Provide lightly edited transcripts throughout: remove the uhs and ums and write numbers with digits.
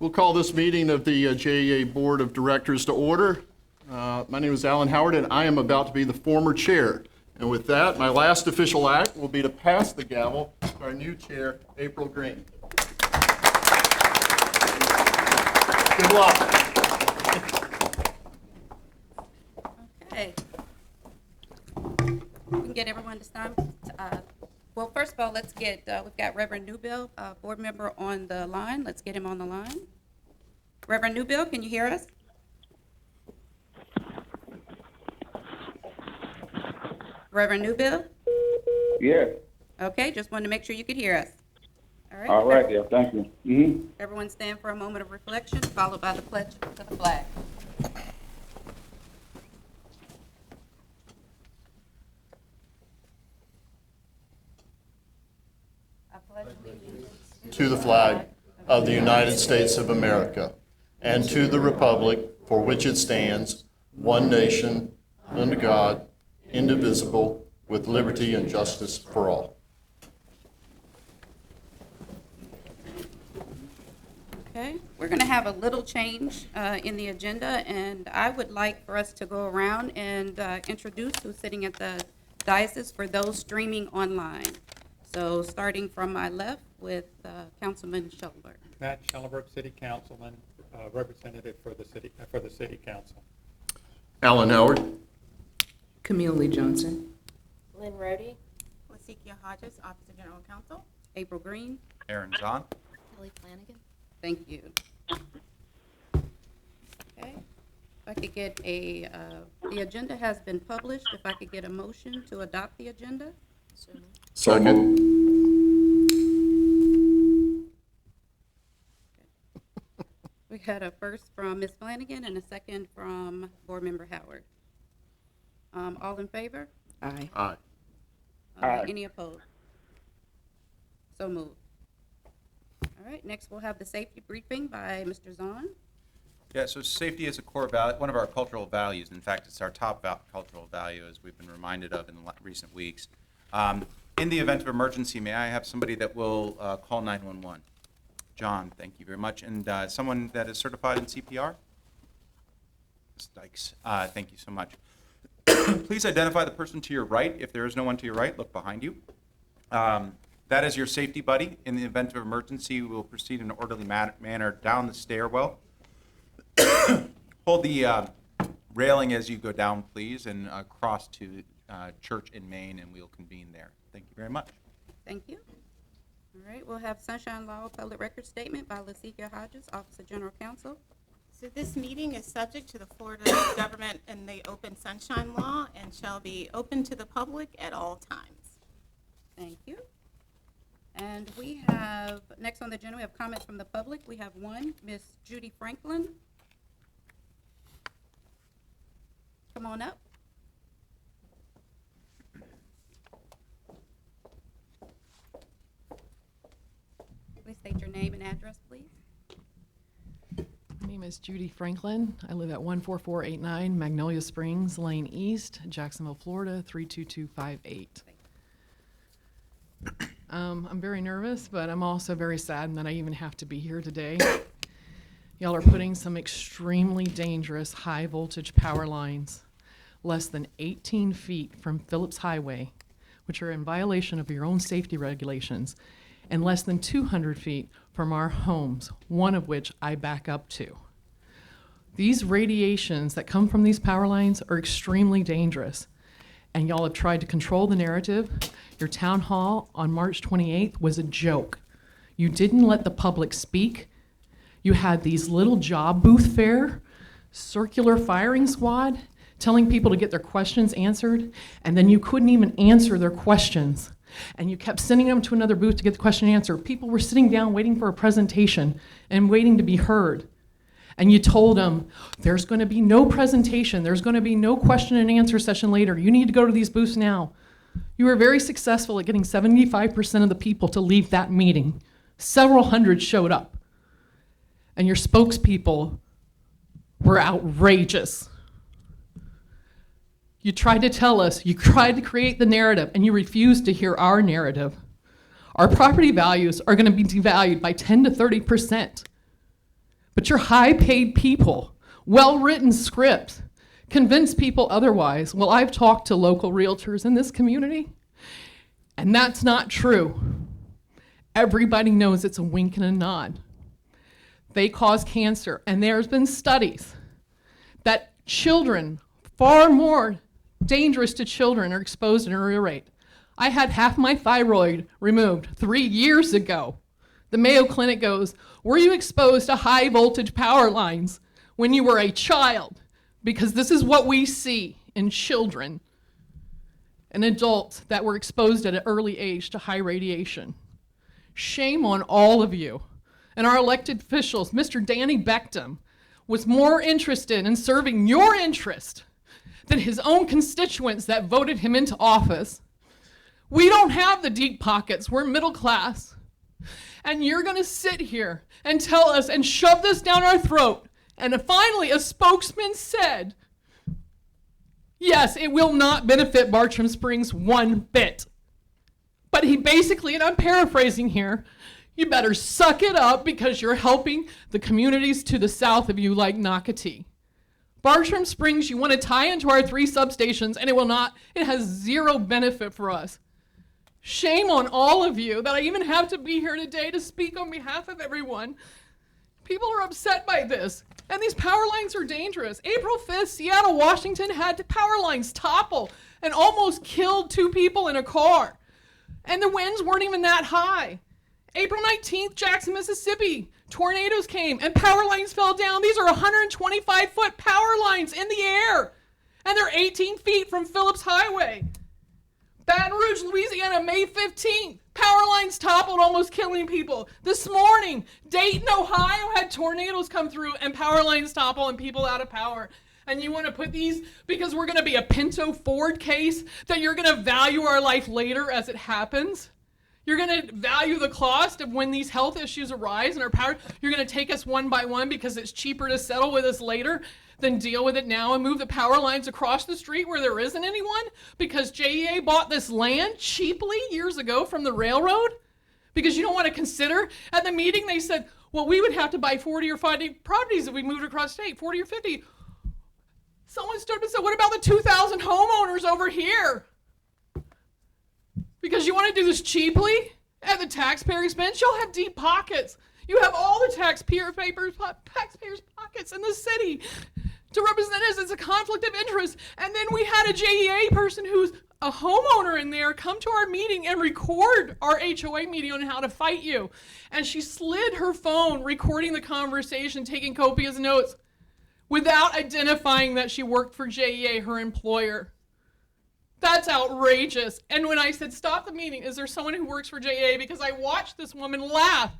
We'll call this meeting of the JEA Board of Directors to order. My name is Alan Howard, and I am about to be the former chair. And with that, my last official act will be to pass the gavel to our new chair, April Green. Good luck. Okay. We can get everyone to stand. Well, first of all, let's get, we've got Reverend Newbill, board member on the line. Let's get him on the line. Reverend Newbill, can you hear us? Reverend Newbill? Yeah. Okay, just wanted to make sure you could hear us. All right. All right, yeah, thank you. Everyone stand for a moment of reflection, followed by the pledge to the flag. I pledge allegiance To the flag of the United States of America and to the republic for which it stands, one nation, under God, indivisible, with liberty and justice for all. Okay, we're going to have a little change in the agenda, and I would like for us to go around and introduce who's sitting at the dais for those streaming online. So starting from my left with Councilman Shellenberg. Matt Schellenberg, City Councilman, representative for the City Council. Alan Howard. Camille Lee Johnson. Lynn Rhodey. Lasikia Hodges, Office of General Counsel. April Green. Aaron Zahn. Kelly Flanagan. Thank you. Okay, if I could get a, the agenda has been published. If I could get a motion to adopt the agenda? Second. We had a first from Ms. Flanagan and a second from Board Member Howard. All in favor? Aye. Aye. Aye. Any opposed? So moved. All right, next we'll have the safety briefing by Mr. Zahn. Yeah, so safety is a core value, one of our cultural values. In fact, it's our top cultural value, as we've been reminded of in the recent weeks. In the event of emergency, may I have somebody that will call 911? John, thank you very much. And someone that is certified in CPR? Ms. Dykes, thank you so much. Please identify the person to your right. If there is no one to your right, look behind you. That is your safety buddy. In the event of emergency, we will proceed in an orderly manner down the stairwell. Hold the railing as you go down, please, and cross to Church in Main, and we'll convene there. Thank you very much. Thank you. All right, we'll have Sunshine Law Public Record Statement by Lasikia Hodges, Office of General Counsel. So this meeting is subject to the Florida Government and the Open Sunshine Law and shall be open to the public at all times. Thank you. And we have, next on the agenda, we have comments from the public. We have one, Miss Judy Franklin. Come on up. Please state your name and address, please. My name is Judy Franklin. I live at 14489 Magnolia Springs Lane East, Jacksonville, Florida, 32258. I'm very nervous, but I'm also very saddened that I even have to be here today. Y'all are putting some extremely dangerous high voltage power lines less than 18 feet from Phillips Highway, which are in violation of your own safety regulations, and less than 200 feet from our homes, one of which I back up to. These radiations that come from these power lines are extremely dangerous, and y'all have tried to control the narrative. Your town hall on March 28th was a joke. You didn't let the public speak. You had these little job booth fair, circular firing squad, telling people to get their questions answered, and then you couldn't even answer their questions. And you kept sending them to another booth to get the question answered. People were sitting down waiting for a presentation and waiting to be heard. And you told them, there's going to be no presentation. There's going to be no question and answer session later. You need to go to these booths now. You were very successful at getting 75% of the people to leave that meeting. Several hundred showed up. And your spokespeople were outrageous. You tried to tell us, you tried to create the narrative, and you refused to hear our narrative. Our property values are going to be devalued by 10 to 30%. But your high-paid people, well-written scripts, convince people otherwise. Well, I've talked to local realtors in this community, and that's not true. Everybody knows it's a wink and a nod. They cause cancer, and there's been studies that children, far more dangerous to children, are exposed at an earlier rate. I had half my thyroid removed 3 years ago. The Mayo Clinic goes, were you exposed to high voltage power lines when you were a child? Because this is what we see in children and adults that were exposed at an early age to high radiation. Shame on all of you. And our elected officials, Mr. Danny Beckham, was more interested in serving your interest than his own constituents that voted him into office. We don't have the deep pockets. We're middle class. And you're going to sit here and tell us and shove this down our throat. And finally, a spokesman said, yes, it will not benefit Bartram Springs one bit. But he basically, and I'm paraphrasing here, you better suck it up because you're helping the communities to the south of you like Nocatee. Bartram Springs, you want to tie into our 3 substations, and it has zero benefit for us. Shame on all of you that I even have to be here today to speak on behalf of everyone. People are upset by this, and these power lines are dangerous. April 5th, Seattle, Washington had power lines topple and almost killed 2 people in a car. And the winds weren't even that high. April 19th, Jackson, Mississippi, tornadoes came and power lines fell down. These are 125-foot power lines in the air, and they're 18 feet from Phillips Highway. Baton Rouge, Louisiana, May 15th, power lines toppled, almost killing people. This morning, Dayton, Ohio had tornadoes come through and power lines topple and people out of power. And you want to put these, because we're going to be a Pinto Ford case, that you're going to value our life later as it happens? You're going to value the cost of when these health issues arise and our power. You're going to take us one by one because it's cheaper to settle with us later than deal with it now and move the power lines across the street where there isn't anyone? Because JEA bought this land cheaply years ago from the railroad? Because you don't want to consider? At the meeting they said, well, we would have to buy 40 or 50 properties if we moved across state, 40 or 50. Someone stood up and said, what about the 2,000 homeowners over here? Because you want to do this cheaply at the taxpayer expense? You'll have deep pockets. You have all the taxpayers' pockets in the city to represent us. It's a conflict of interest. And then we had a JEA person who's a homeowner in there come to our meeting and record our HOA meeting on how to fight you. And she slid her phone recording the conversation, taking copious notes without identifying that she worked for JEA, her employer. That's outrageous. And when I said, stop the meeting, is there someone who works for JEA? Because I watched this woman laugh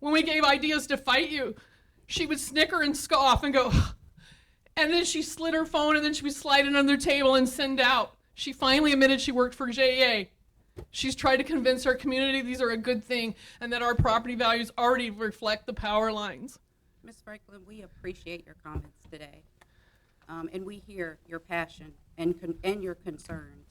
when we gave ideas to fight you. She would snicker and scoff and go, and then she slid her phone and then she would slide it under the table and send out. She finally admitted she worked for JEA. She's tried to convince our community these are a good thing and that our property values already reflect the power lines. Ms. Franklin, we appreciate your comments today. And we hear your passion and your concerns.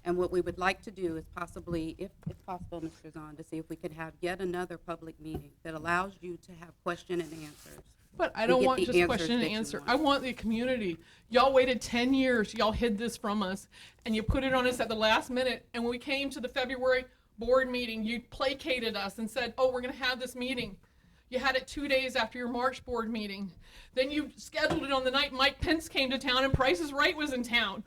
And what we would like to do is possibly, if possible, Mr. Zahn, to see if we could have yet another public meeting that allows you to have question and answers. But I to don't get want the just answers question and that you answer. want. I want the community. Y'all waited 10 years. Y'all hid this from us. And you put it on us at the last minute. And when we came to the February board meeting, you placated us and said, oh, we're going to have this meeting. You had it 2 days after your March board meeting. Then you scheduled it on the night Mike Pence came to town and Price is Right was in town.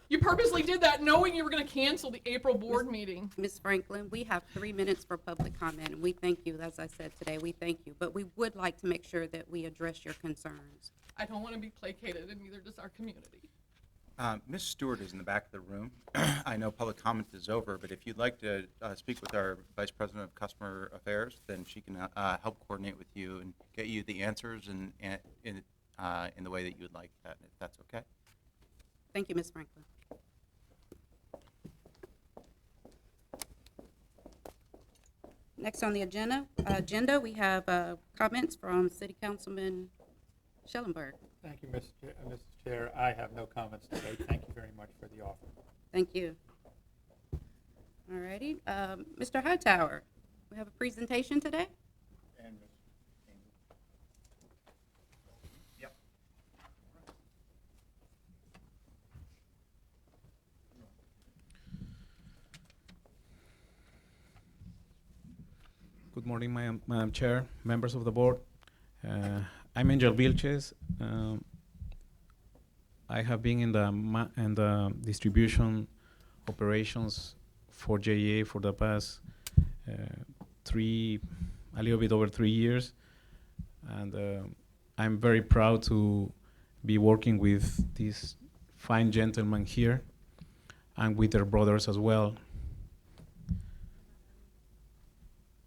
You purposely did that knowing you were going to cancel the April board meeting. Ms. Franklin, we have 3 minutes for public comment, and we thank you, as I said today, we thank you. But we would like to make sure that we address your concerns. I don't want to be placated, and neither does our community. Ms. Stewart is in the back of the room. I know public comment is over, but if you'd like to speak with our Vice President of Customer Affairs, then she can help coordinate with you and get you the answers in the way that you would like that, if that's okay. Thank you, Ms. Franklin. Next on the agenda, we have comments from City Councilman Schellenberg. Thank you, Mrs. Chair. I have no comments today. Thank you very much for the offer. Thank you. All righty. Mr. Hightower, we have a presentation today? Good morning, Madam Chair, members of the board. I'm Angel Vilches. I have been in the distribution operations for JEA for the past a little bit over 3 years, and I'm very proud to be working with these fine gentlemen here and with their brothers as well.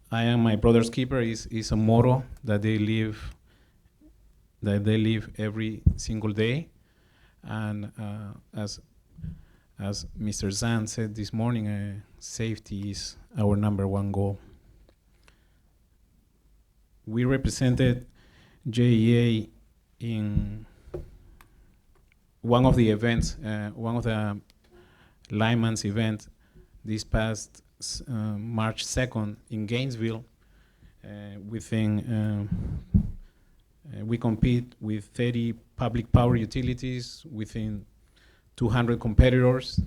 I am my brother's keeper is a motto that they live every single day, and as Mr. Zan said this morning, safety is our #1 goal. We represented JEA in one of the events, one of the lineman's event this past March 2nd in Gainesville. We compete with 30 public power utilities within 200 competitors.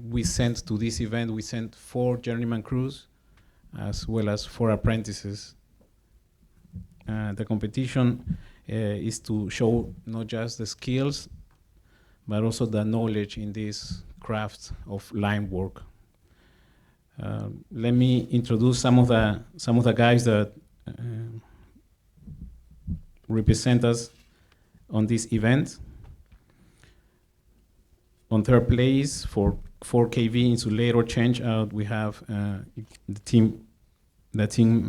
We sent to this event, we sent 4 journeyman crews as well as 4 apprentices. The competition is to show not just the skills, but also the knowledge in this craft of line work. Let me introduce some of the guys that represent us on this event. On third place for 4 kV insulator change out, we have the team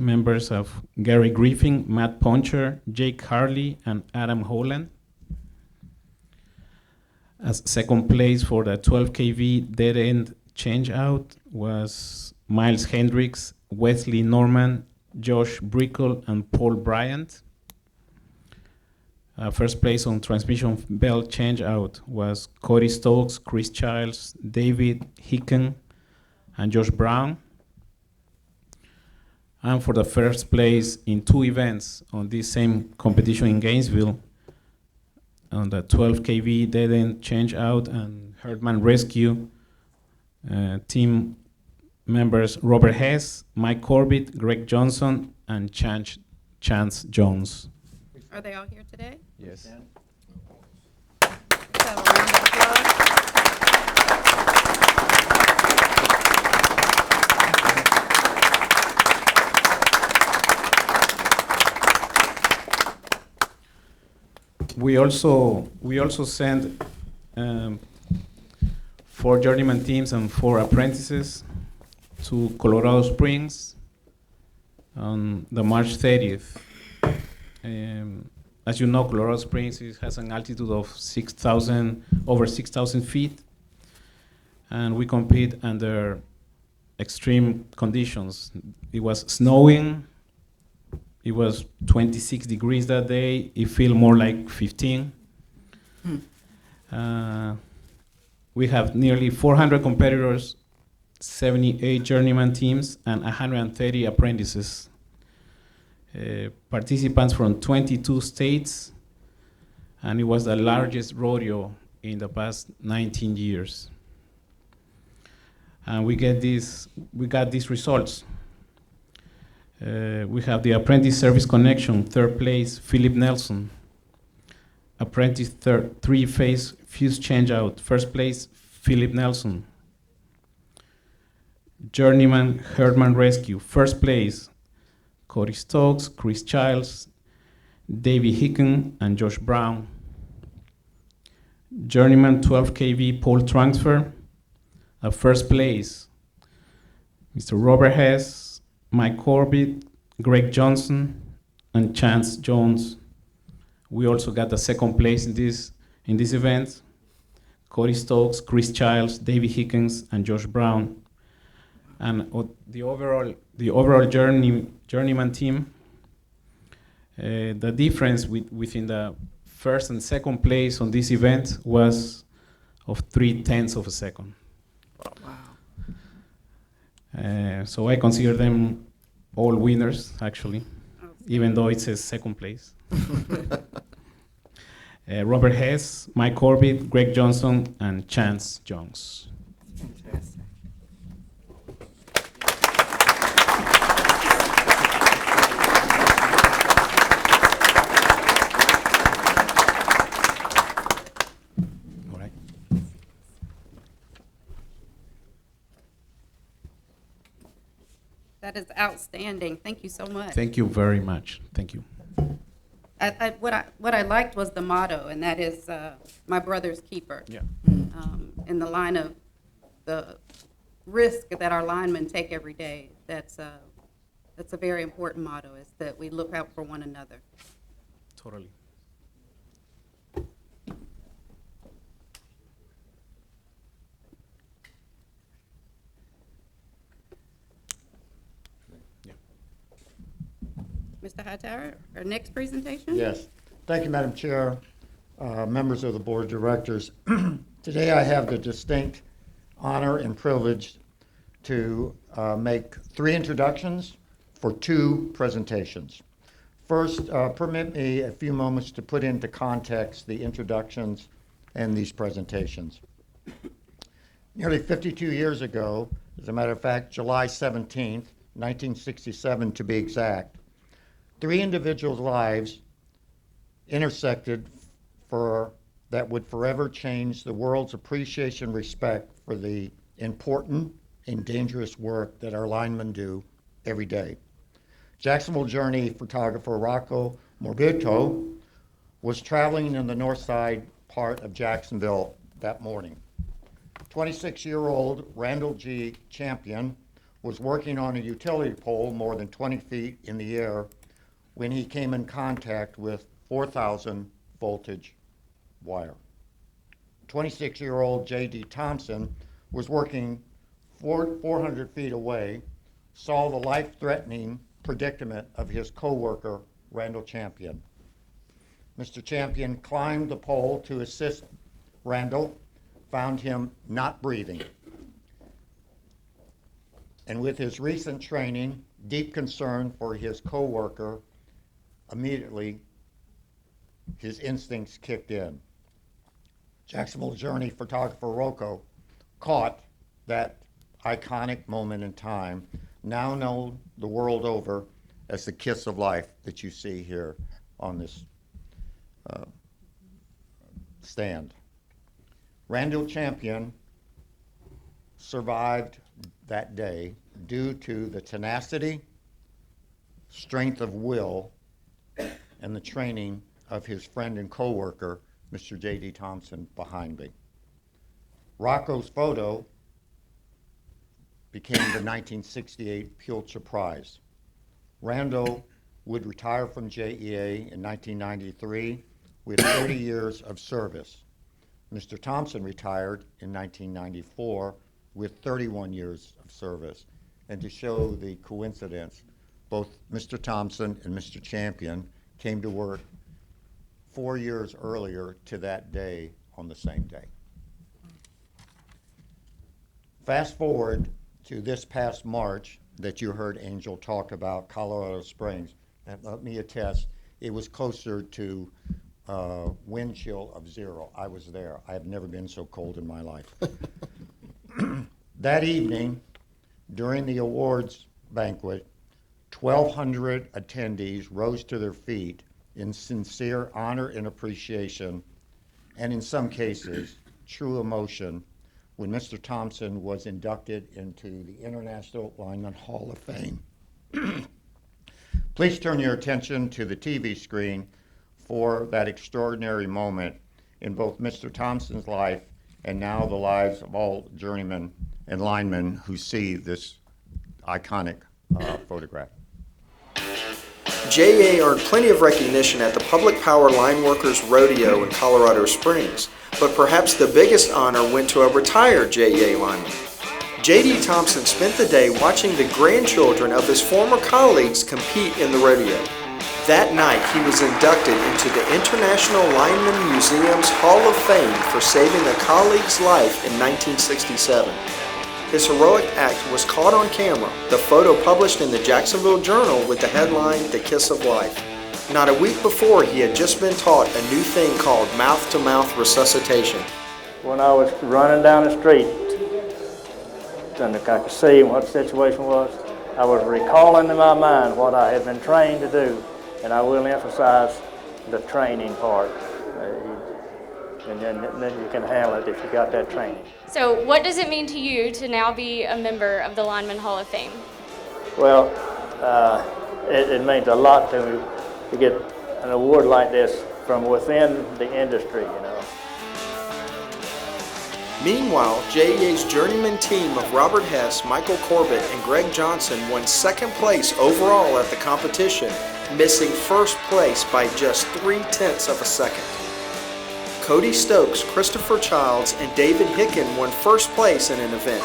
members of Gary Griffin, Matt Poncher, Jake Harley, and Adam Holland. As second place for the 12 kV dead end change out was Miles Hendricks, Wesley Norman, Josh Brickle, and Paul Bryant. First place on transmission belt change out was Cody Stokes, Chris Childs, David Hicken, and Josh Brown. And for the first place in 2 events on this same competition in Gainesville, on the 12 kV dead end change out and Herdman rescue, team members Robert Hess, Mike Corbett, Greg Johnson, and Chance Jones. Are they all here today? Yes. Let's have a round of applause. We also sent 4 journeyman teams and 4 apprentices to Colorado Springs on the March 30th. As you know, Colorado Springs has an altitude of over 6,000 feet, and we compete under extreme conditions. It was snowing. It was 26 degrees that day. It felt more like 15. We have nearly 400 competitors, 78 journeyman teams, and 130 apprentices. Participants from 22 states, and it was the largest rodeo in the past 19 years. And we got these results. We have the Apprentice Service Connection, third place, Philip Nelson. Apprentice 3-phase fuse changeout, first place, Philip Nelson. Journeyman Herdman Rescue, first place, Cody Stokes, Chris Childs, Davey Hicken, and Josh Brown. Journeyman 12 kV pole transfer, first place, Mr. Robert Hess, Mike Corbett, Greg Johnson, and Chance Jones. We also got the second place in this event, Cody Stokes, Chris Childs, Davey Hickens, and Josh Brown. And the overall journeyman team, the difference within the first and second place on this event was of 0.3 of a second. Wow. So I consider them all winners, actually, even though it says second place. Robert Hess, Mike Corbett, Greg Johnson, and Chance Jones. Fantastic. That is outstanding. Thank you so much. Thank you very much. Thank you. What I liked was the motto, and that is my brother's keeper. Yeah. In the line of the risk that our linemen take every day, that's a very important motto, is that we look out for one another. Totally. Mr. Hightower, our next presentation? Yes. Thank you, Madam Chair, members of the Board of Directors. Today I have the distinct honor and privilege to make 3 introductions for 2 presentations. First, permit me a few moments to put into context the introductions and these presentations. Nearly 52 years ago, as a matter of fact, July 17th, 1967 to be exact, 3 individuals' lives intersected that would forever change the world's appreciation and respect for the important and dangerous work that our linemen do every day. Jacksonville Journey photographer Rocco Morabito was traveling in the north side part of Jacksonville that morning. 26-year-old Randall G. Champion was working on a utility pole more than 20 feet in the air when he came in contact with 4,000 voltage wire. 26-year-old J.D. Thompson was working 400 feet away, saw the life-threatening predicament of his co-worker, Randall Champion. Mr. Champion climbed the pole to assist Randall, found him not breathing. And with his recent training, deep concern for his co-worker, immediately his instincts kicked in. Jacksonville Journey photographer Rocco caught that iconic moment in time, now known the world over as the kiss of life that you see here on this stand. Randall Champion survived that day due to the tenacity, strength of will, and the training of his friend and co-worker, Mr. J.D. Thompson, behind me. Rocco's photo became the 1968 Pulitzer Prize. Randall would retire from JEA in 1993 with 30 years of service. Mr. Thompson retired in 1994 with 31 years of service. And to show the coincidence, both Mr. Thompson and Mr. Champion came to work 4 years earlier to that day on the same day. Fast forward to this past March that you heard Angel talk about, Colorado Springs, and let me attest, it was closer to wind chill of 0. I was there. I have never been so cold in my life. That evening, during the awards banquet, 1,200 attendees rose to their feet in sincere honor and appreciation, and in some cases, true emotion, when Mr. Thompson was inducted into the International Lineman Hall of Fame. Please turn your attention to the TV screen for that extraordinary moment in both Mr. Thompson's life and now the lives of all journeymen and linemen who see this iconic photograph. JEA earned plenty of recognition at the Public Power Line Workers Rodeo in Colorado Springs, but perhaps the biggest honor went to a retired JEA lineman. J.D. Thompson spent the day watching the grandchildren of his former colleagues compete in the rodeo. That night, he was inducted into the International Lineman Museum's Hall of Fame for saving a colleague's life in 1967. His heroic act was caught on camera, the photo published in the Jacksonville Journal with the headline, "The Kiss of Life." Not a week before, he had just been taught a new thing called mouth-to-mouth resuscitation. When I was running down the street, and I could see what the situation was, I was recalling in my mind what I had been trained to do, and I will emphasize the training part. And then you can handle it if you got that training. So what does it mean to you to now be a member of the Lineman Hall of Fame? Well, it means a lot to me to get an award like this from within the industry, you know. Meanwhile, JEA's journeyman team of Robert Hess, Michael Corbett, and Greg Johnson won second place overall at the competition, missing first place by just 0.3 of a second. Cody Stokes, Christopher Childs, and David Hicken won first place in an event,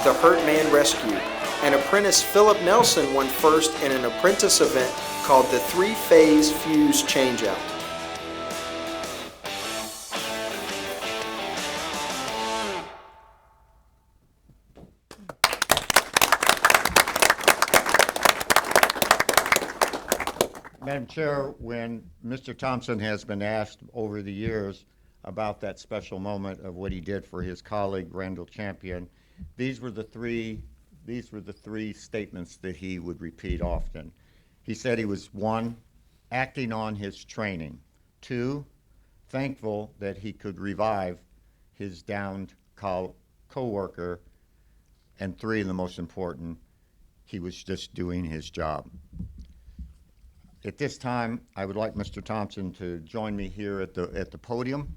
the Hurt Man Rescue, and apprentice Philip Nelson won first in an apprentice event called the Three-Phase Fuse Changeout. Madam Chair, when Mr. Thompson has been asked over the years about that special moment of what he did for his colleague Randall Champion, these were the three statements that he would repeat often. He said he was, 1, acting on his training, 2, thankful that he could revive his downed co-worker, and 3, and the most important, he was just doing his job. At this time, I would like Mr. Thompson to join me here at the podium.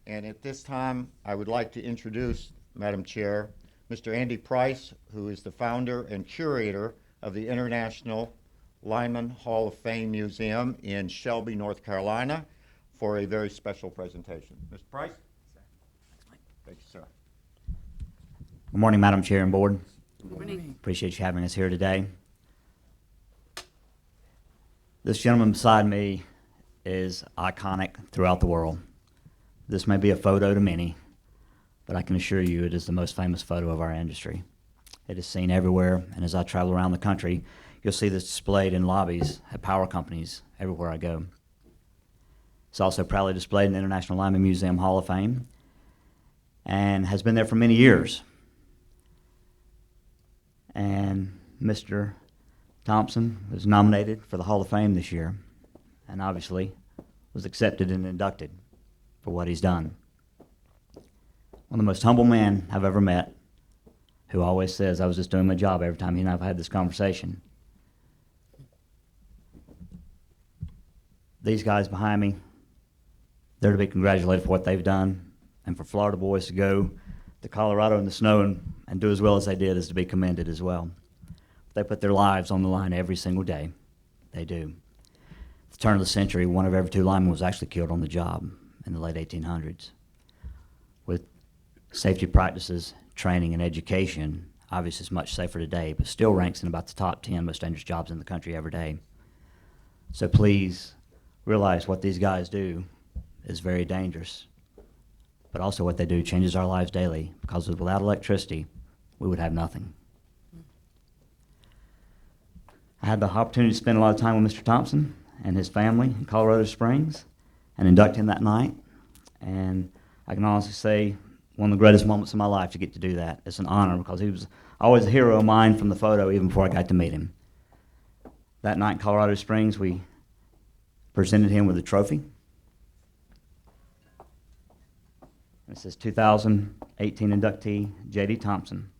And at this time, I would like to introduce, Madam Chair, Mr. Andy Price, who is the founder and curator of the International Lineman Hall of Fame Museum in Shelby, North Carolina, for a very special presentation. Mr. Price? Thank you, sir. Good morning, Madam Chair and Board. Good morning. Appreciate you having us here today. This gentleman beside me is iconic throughout the world. This may be a photo to many, but I can assure you it is the most famous photo of our industry. It is seen everywhere, and as I travel around the country, you'll see this displayed in lobbies at power companies everywhere I go. It's also proudly displayed in the International Lineman Museum Hall of Fame and has been there for many years. And Mr. Thompson was nominated for the Hall of Fame this year and obviously was accepted and inducted for what he's done. One of the most humble men I've ever met, who always says I was just doing my job every time he and I have had this conversation. These guys behind me, they're to be congratulated for what they've done, and for Florida boys to go to Colorado in the snow and do as well as they did is to be commended as well. They put their lives on the line every single day. They do. At the turn of the century, 1 of every 2 linemen was actually killed on the job in the late 1800s. With safety practices, training, and education, obviously it's much safer today, but still ranks in about the top 10 most dangerous jobs in the country every day. So please realize what these guys do is very dangerous, but also what they do changes our lives daily, because without electricity, we would have nothing. I had the opportunity to spend a lot of time with Mr. Thompson and his family in Colorado Springs and induct him that night. And I can honestly say one of the greatest moments of my life to get to do that. It's an honor because he was always a hero of mine from the photo even before I got to meet him. That night in Colorado Springs, we presented him with a trophy. It says 2018 inductee, J.D. Thompson.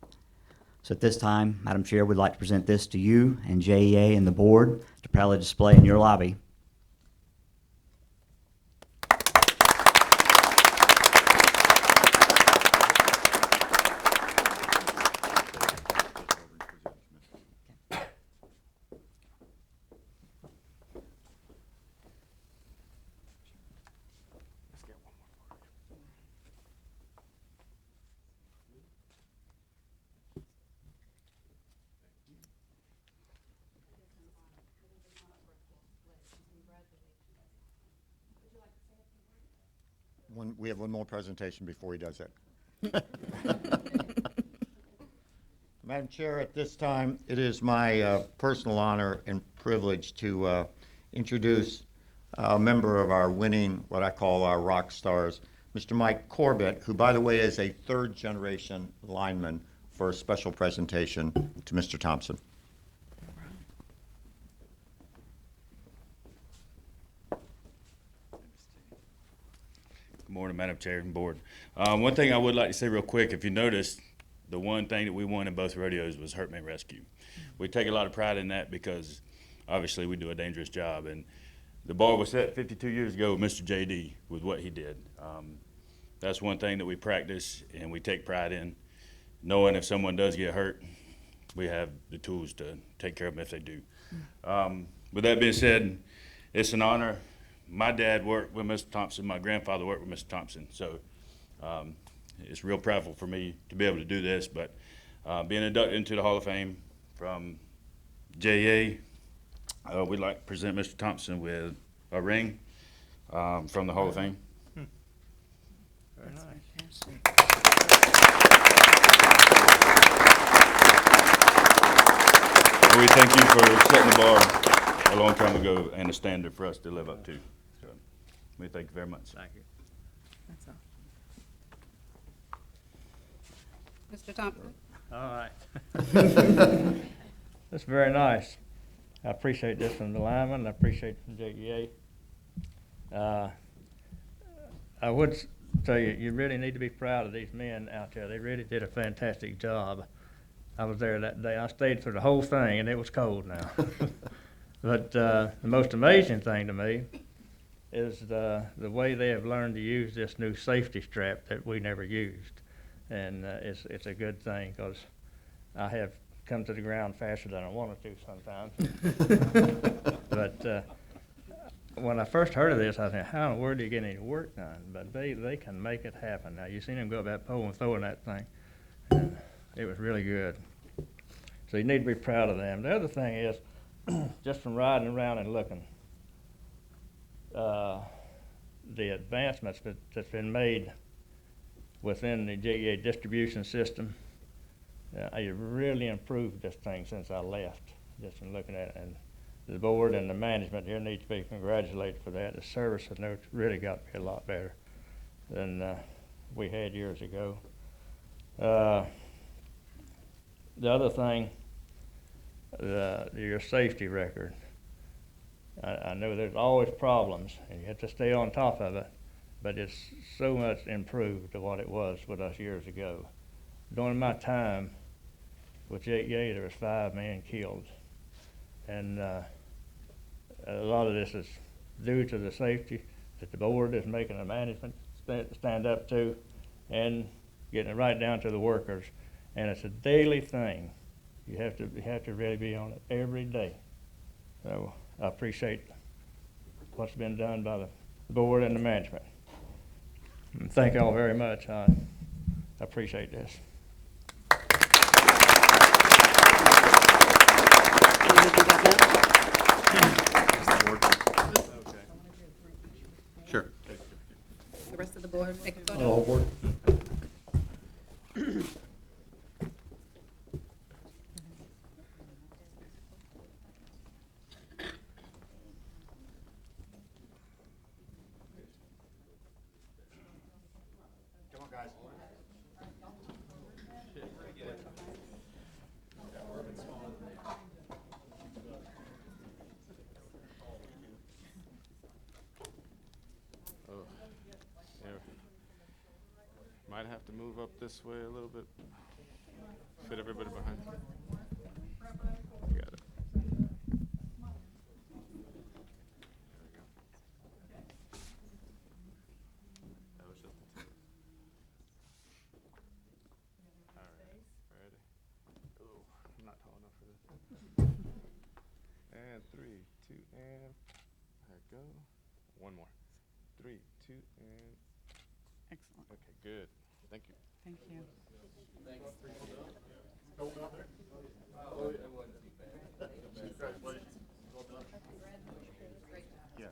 So at this time, Madam Chair, we'd like to present this to you and JEA and the board to proudly display in your lobby. We have one more presentation before he does that. Madam Chair, at this time, it is my personal honor and privilege to introduce a member of our winning, what I call our rock stars, Mr. Mike Corbett, who, by the way, is a third-generation lineman, for a special presentation to Mr. Thompson. Good morning, Madam Chair and Board. One thing I would like to say real quick, if you noticed, the one thing that we won in both rodeos was hurt man rescue. We take a lot of pride in that because obviously we do a dangerous job, and the bar was set 52 years ago with Mr. JD with what he did. That's one thing that we practice and we take pride in, knowing if someone does get hurt, we have the tools to take care of them if they do. With that being said, it's an honor. My dad worked with Mr. Thompson. My grandfather worked with Mr. Thompson. So it's real proudful for me to be able to do this. But being inducted into the Hall of Fame from JEA, we'd like to present Mr. Thompson with a ring from the Hall of Fame. Very nice. We thank you for setting the bar a long time ago and a standard for us to live up to. So we thank you very much. Thank you. That's all. Mr. Thompson? All right. That's very nice. I appreciate this from the lineman. I appreciate it from JEA. I would tell you, you really need to be proud of these men out there. They really did a fantastic job. I was there that day. I stayed through the whole thing, and it was cold now. But the most amazing thing to me is the way they have learned to use this new safety strap that we never used. And it's a good thing, because I have come to the ground faster than I wanted to sometimes. But when I first heard of this, I said, how in the world do you get any work done? But they can make it happen. Now, you seen them go up that pole and throwing that thing. And it was really good. So you need to be proud of them. The other thing is, just from riding around and looking, the advancements that's been made within the JEA distribution system, you really improved this thing since I left, just from looking at it. And the board and the management here need to be congratulated for that. The service has really got to be a lot better than we had years ago. The other thing, your safety record. I know there's always problems, and you have to stay on top of it, but it's so much improved to what it was with us years ago. During my time with JEA, there was 5 men killed, and a lot of this is due to the safety that the board is making the management stand up to, and getting it right down to the workers. And it's a daily thing. You have to really be on it every day. So I appreciate what's been done by the board and the management. And thank you all very much. I appreciate this. Sure. The rest of the board, take a photo. board. Come on, guys. Might have to move up this way a little bit. Fit everybody behind. You got it. That was just the tip. All right, ready? Oh, I'm not tall enough for this. And 3, 2, and there we go. One more. 3, 2, and. Excellent. Okay, good. Thank you. Thank you. Yeah.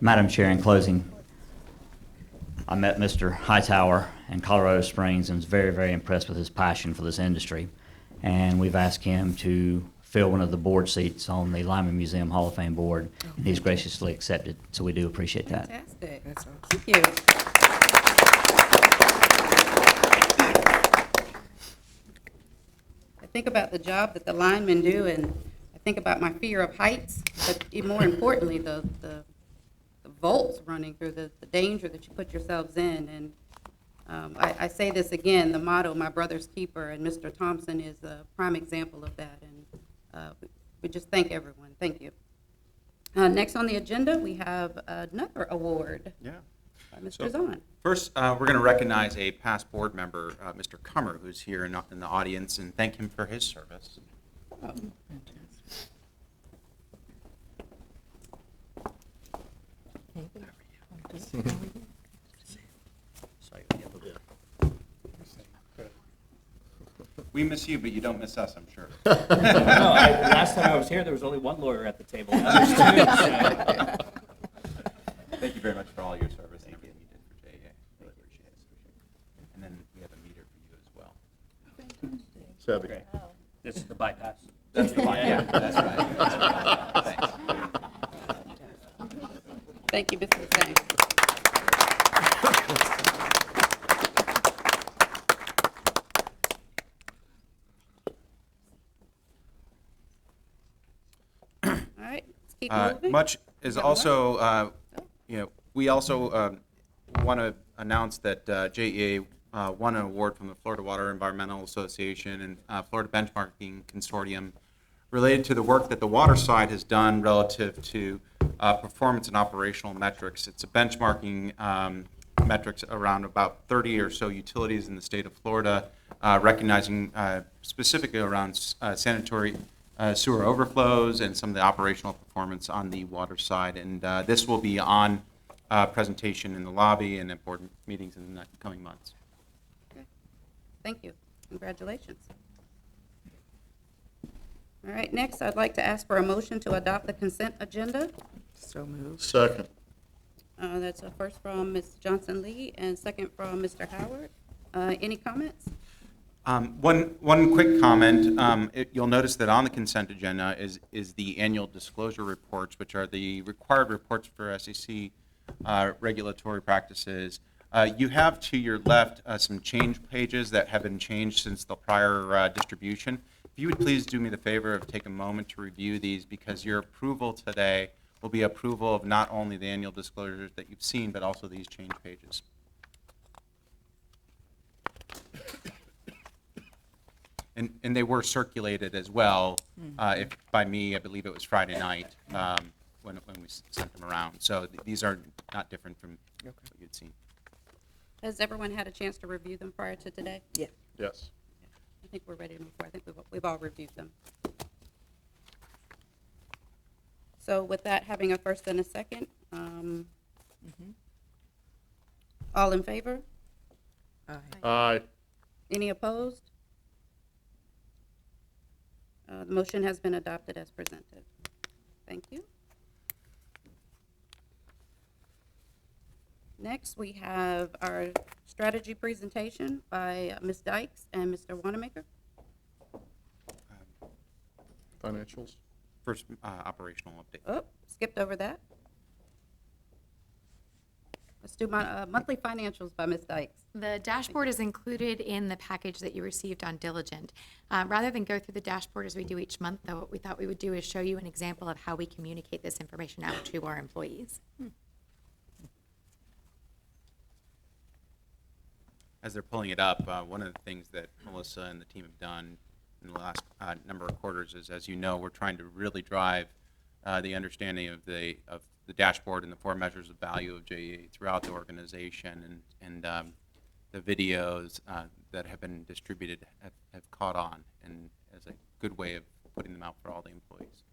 Madam Chair, in closing, I met Mr. Hightower in Colorado Springs and was very, very impressed with his passion for this industry. And we've asked him to fill one of the board seats on the Lyman Museum Hall of Fame board, and he's graciously accepted, so we do appreciate that. Fantastic. That's awesome. Thank you. I think about the job that the linemen do, and I think about my fear of heights, but even more importantly, the volts running through, the danger that you put yourselves in. And I say this again, the motto, my brother's keeper, and Mr. Thompson is a prime example of that. And we just thank everyone. Thank you. Next on the agenda, we have another award. Yeah. By Mr. Zahn. First, we're going to recognize a past board member, Mr. Cummer, who's here in the audience, and thank him for his service. We miss you, but you don't miss us, I'm sure. No, last time I was here, there was only one lawyer at the table. Now there's two, so. Thank you very much for all your service and everything you did for JEA. Really appreciate it. And then we have a meter for you as well. Savvy. Okay. This is the bypass. That's the one, yeah, that's right. Thanks. Thank you, Mr. Zhang. All right, let's keep moving. Much is also, we also want to announce that JEA won an award from the Florida Water Environmental Association and Florida Benchmarking Consortium related to the work that the water side has done relative to performance and operational metrics. It's a benchmarking metrics around about 30 or so utilities in the state of Florida, recognizing specifically around sanitary sewer overflows and some of the operational performance on the water side. And this will be on presentation in the lobby and at board meetings in the coming months. Okay. Thank you. Congratulations. All right, next I'd like to ask for a motion to adopt the consent agenda. So moved. Second. That's a first from Ms. Johnson Lee and second from Mr. Howard. Any comments? One quick comment. You'll notice that on the consent agenda is the annual disclosure reports, which are the required reports for SEC regulatory practices. You have to your left some change pages that have been changed since the prior distribution. If you would please do me the favor of take a moment to review these, because your approval today will be approval of not only the annual disclosures that you've seen, but also these change pages. And they were circulated as well, if by me, I believe it was Friday night when we sent them around. So these are not different from what you'd seen. Has everyone had a chance to review them prior to today? Yeah. Yes. I think we're ready to move forward. I think we've all reviewed them. So with that, having a first and a second, all in favor? Aye. Aye. Any opposed? The motion has been adopted as presented. Thank you. Next, we have our strategy presentation by Ms. Dykes and Mr. Wanamaker. Financials. First, operational update. Oh, skipped over that. Let's do my monthly financials by Ms. Dykes. The dashboard is included in the package that you received on Diligent. Rather than go through the dashboard as we do each month, though, what we thought we would do is show you an example of how we communicate this information out to our employees. As they're pulling it up, one of the things that Melissa and the team have done in the last number of quarters is, as you know, we're trying to really drive the understanding of the dashboard and the 4 measures of value of JEA throughout the organization, and the videos that have been distributed have caught on, and as a good way of putting them out for all the employees.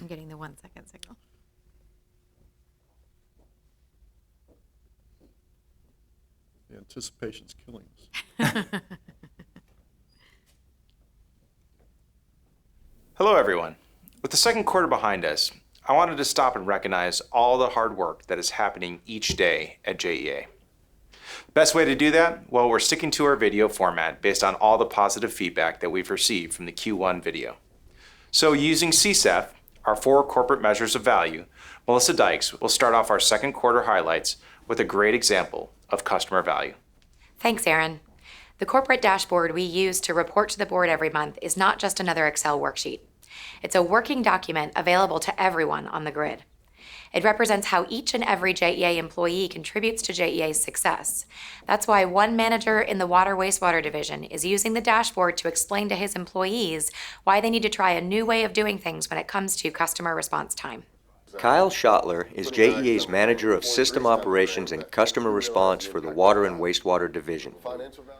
I'm getting the 1 second signal. The anticipation's killing us. Hello, everyone. With the second quarter behind us, I wanted to stop and recognize all the hard work that is happening each day at JEA. Best way to do that? Well, we're sticking to our video format based on all the positive feedback that we've received from the Q1 video. So using CSEF, our 4 corporate measures of value, Melissa Dykes will start off our second quarter highlights with a great example of customer value. Thanks, Aaron. The corporate dashboard we use to report to the board every month is not just another Excel worksheet. It's a working document available to everyone on the grid. It represents how each and every JEA employee contributes to JEA's success. That's why one manager in the Water Wastewater Division is using the dashboard to explain to his employees why they need to try a new way of doing things when it comes to customer response time. Kyle Schottler is JEA's Manager of System Operations and Customer Response for the Water and Wastewater Division.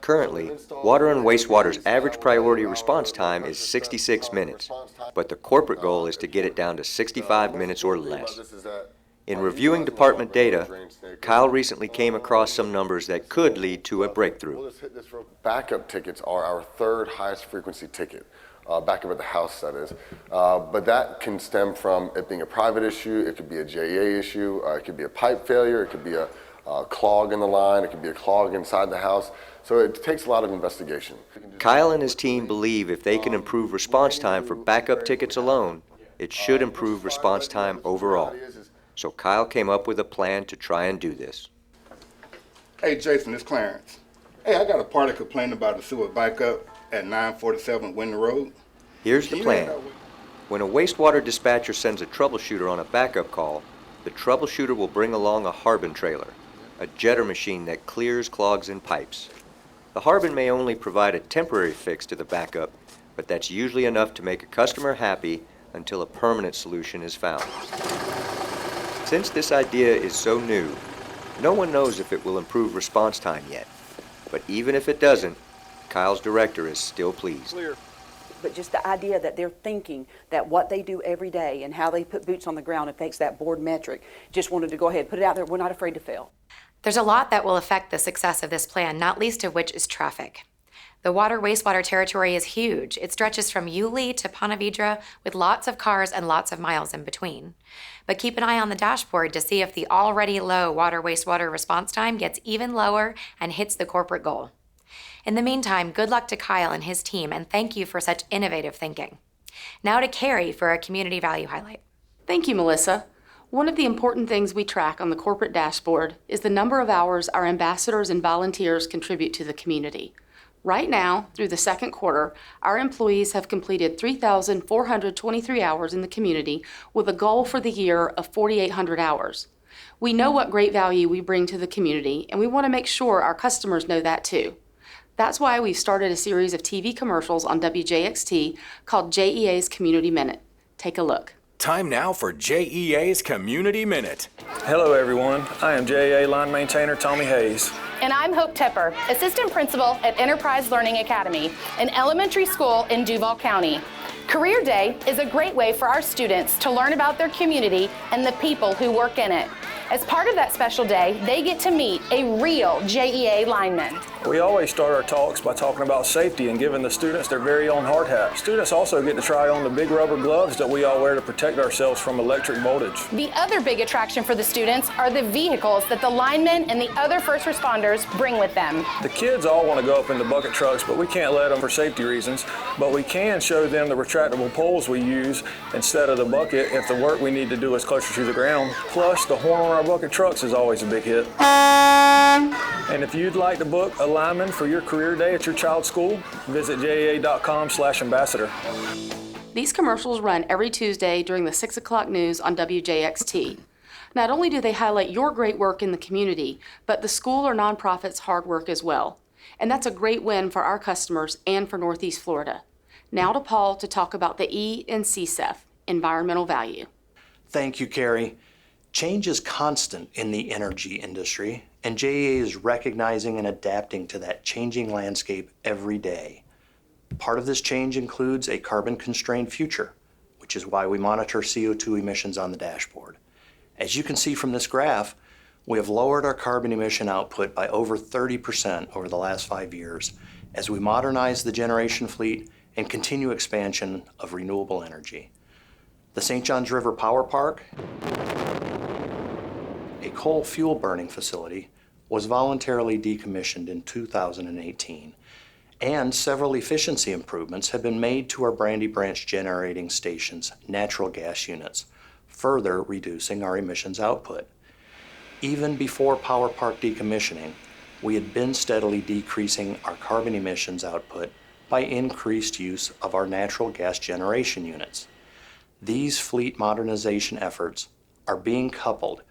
Currently, Water and Wastewater's average priority response time is 66 minutes, but the corporate goal is to get it down to 65 minutes or less. In reviewing department data, Kyle recently came across some numbers that could lead to a breakthrough. Backup tickets are our third highest frequency ticket. Backup at the house, that is. But that can stem from it being a private issue, it could be a JEA issue, it could be a pipe failure, it could be a clog in the line, it could be a clog inside the house. So it takes a lot of investigation. Kyle and his team believe if they can improve response time for backup tickets alone, it should improve response time overall. So Kyle came up with a plan to try and do this. Hey Jason, it's Clarence. Hey, I got a party complaining about the sewer backup at 947 Winter Road. Here's the plan. When a wastewater dispatcher sends a troubleshooter on a backup call, the troubleshooter will bring along a Harbin trailer, a jetter machine that clears clogs in pipes. The Harbin may only provide a temporary fix to the backup, but that's usually enough to make a customer happy until a permanent solution is found. Since this idea is so new, no one knows if it will improve response time yet. But even if it doesn't, Kyle's director is still pleased. But just the idea that they're thinking that what they do every day and how they put boots on the ground affects that board metric, just wanted to go ahead, put it out there. We're not afraid to fail. There's a lot that will affect the success of this plan, not least of which is traffic. The water wastewater territory is huge. It stretches from Yulee to Ponte Vedra with lots of cars and lots of miles in between. But keep an eye on the dashboard to see if the already low water wastewater response time gets even lower and hits the corporate goal. In the meantime, good luck to Kyle and his team, and thank you for such innovative thinking. Now to Carrie for a community value highlight. Thank you, Melissa. One of the important things we track on the corporate dashboard is the number of hours our ambassadors and volunteers contribute to the community. Right now, through the second quarter, our employees have completed 3,423 hours in the community with a goal for the year of 4,800 hours. We know what great value we bring to the community, and we want to make sure our customers know that too. That's why we've started a series of TV commercials on WJXT called JEA's Community Minute. Take a look. Time now for JEA's Community Minute. Hello everyone, I am JEA line maintainer Tommy Hayes. And I'm Hope Tepper, Assistant Principal at Enterprise Learning Academy, an elementary school in Duval County. Career Day is a great way for our students to learn about their community and the people who work in it. As part of that special day, they get to meet a real JEA lineman. We always start our talks by talking about safety and giving the students their very own hard hat. Students also get to try on the big rubber gloves that we all wear to protect ourselves from electric voltage. The other big attraction for the students are the vehicles that the linemen and the other first responders bring with them. The kids all want to go up in the bucket trucks, but we can't let them for safety reasons. But we can show them the retractable poles we use instead of the bucket if the work we need to do is closer to the ground. Plus, the horn on our bucket trucks is always a big hit. And if you'd like to book a lineman for your career day at your child's school, visit jea.com/ambassador. These commercials run every Tuesday during the 6 o'clock news on WJXT. Not only do they highlight your great work in the community, but the school or nonprofit's hard work as well. And that's a great win for our customers and for Northeast Florida. Now to Paul to talk about the E in CSEF, environmental value. Thank you, Carrie. Change is constant in the energy industry, and JEA is recognizing and adapting to that changing landscape every day. Part of this change includes a carbon-constrained future, which is why we monitor CO2 emissions on the dashboard. As you can see from this graph, we have lowered our carbon emission output by over 30% over the last 5 years as we modernize the generation fleet and continue expansion of renewable energy. The St. Johns River Power Park, a coal fuel burning facility, was voluntarily decommissioned in 2018, and several efficiency improvements have been made to our Brandy Branch generating station's natural gas units, further reducing our emissions output. Even before Power Park decommissioning, we had been steadily decreasing our carbon emissions output by increased use of our natural gas generation units. These fleet modernization efforts are being coupled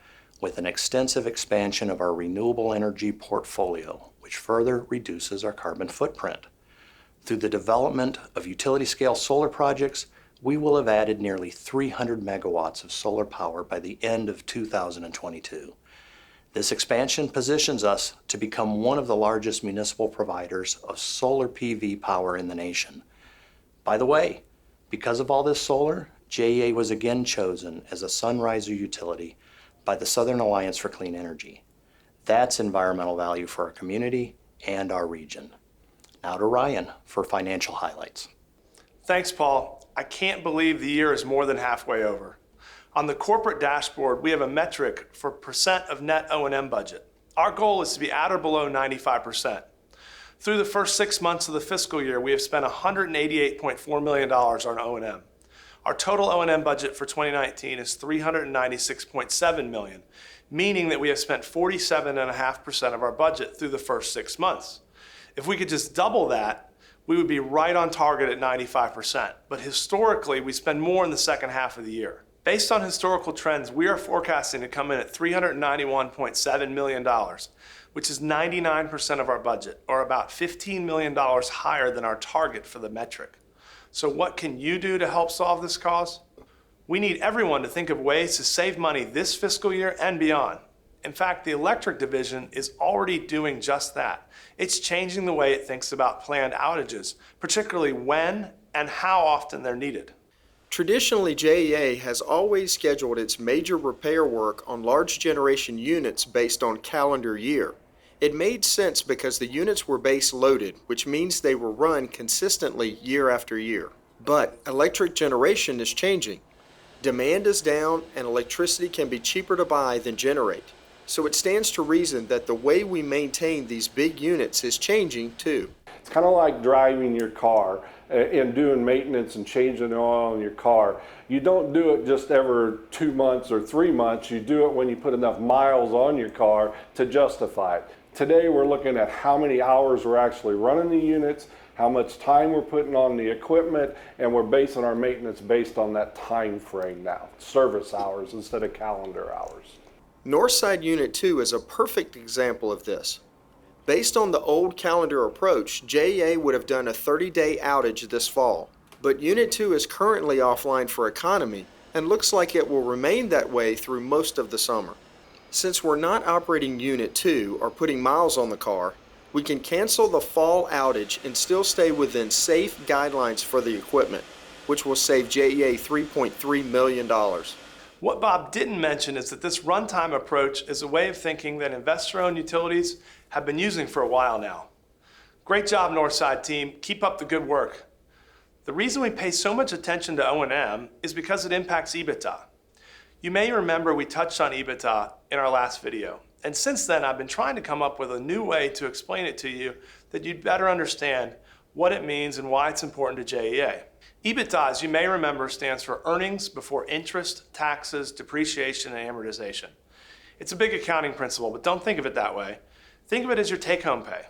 with an extensive expansion of our renewable energy portfolio, which further reduces our carbon footprint. Through the development of utility-scale solar projects, we will have added nearly 300 megawatts of solar power by the end of 2022. This expansion positions us to become one of the largest municipal providers of solar PV power in the nation. By the way, because of all this solar, JEA was again chosen as a Sunriser utility by the Southern Alliance for Clean Energy. That's environmental value for our community and our region. Now to Ryan for financial highlights. Thanks, Paul. I can't believe the year is more than halfway over. On the corporate dashboard, we have a metric for percent of net O&M budget. Our goal is to be at or below 95%. Through the first 6 months of the fiscal year, we have spent $188.4 million on O&M. Our total O&M budget for 2019 is $396.7 million, meaning that we have spent 47.5% of our budget through the first 6 months. If we could just double that, we would be right on target at 95%. But historically, we spend more in the second half of the year. Based on historical trends, we are forecasting to come in at $391.7 million, which is 99% of our budget, or about $15 million higher than our target for the metric. So what can you do to help solve this cause? We need everyone to think of ways to save money this fiscal year and beyond. In fact, the electric division is already doing just that. It's changing the way it thinks about planned outages, particularly when and how often they're needed. Traditionally, JEA has always scheduled its major repair work on large generation units based on calendar year. It made sense because the units were base loaded, which means they were run consistently year after year. But electric generation is changing. Demand is down and electricity can be cheaper to buy than generate. So it stands to reason that the way we maintain these big units is changing too. It's kind of like driving your car and doing maintenance and changing the oil in your car. You don't do it just every 2 months or 3 months. You do it when you put enough miles on your car to justify it. Today we're looking at how many hours we're actually running the units, how much time we're putting on the equipment, and we're basing our maintenance based on that time frame now, service hours instead of calendar hours. Northside Unit 2 is a perfect example of this. Based on the old calendar approach, JEA would have done a 30-day outage this fall, but Unit 2 is currently offline for economy and looks like it will remain that way through most of the summer. Since we're not operating Unit 2 or putting miles on the car, we can cancel the fall outage and still stay within safe guidelines for the equipment, which will save JEA $3.3 million. What Bob didn't mention is that this runtime approach is a way of thinking that investor-owned utilities have been using for a while now. Great job, Northside team. Keep up the good work. The reason we pay so much attention to O&M is because it impacts EBITDA. You may remember we touched on EBITDA in our last video. And since then, I've been trying to come up with a new way to explain it to you that you'd better understand what it means and why it's important to JEA. EBITDA, as you may remember, stands for earnings before interest, taxes, depreciation, and amortization. It's a big accounting principle, but don't think of it that way. Think of it as your take-home pay.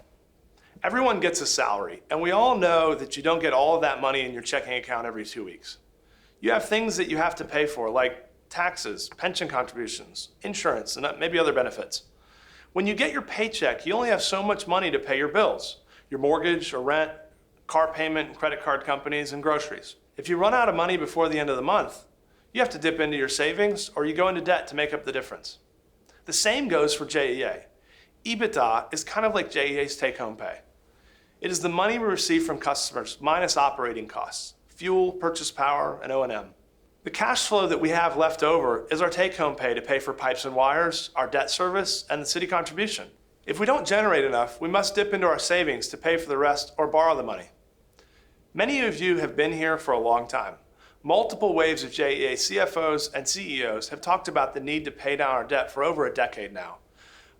Everyone gets a salary, and we all know that you don't get all of that money in your checking account every 2 weeks. You have things that you have to pay for, like taxes, pension contributions, insurance, and maybe other benefits. When you get your paycheck, you only have so much money to pay your bills, your mortgage or rent, car payment, credit card companies, and groceries. If you run out of money before the end of the month, you have to dip into your savings or you go into debt to make up the difference. The same goes for JEA. EBITDA is kind of like JEA's take-home pay. It is the money we receive from customers minus operating costs, fuel, purchase power, and O&M. The cash flow that we have left over is our take-home pay to pay for pipes and wires, our debt service, and the city contribution. If we don't generate enough, we must dip into our savings to pay for the rest or borrow the money. Many of you have been here for a long time. Multiple waves of JEA CFOs and CEOs have talked about the need to pay down our debt for over a decade now.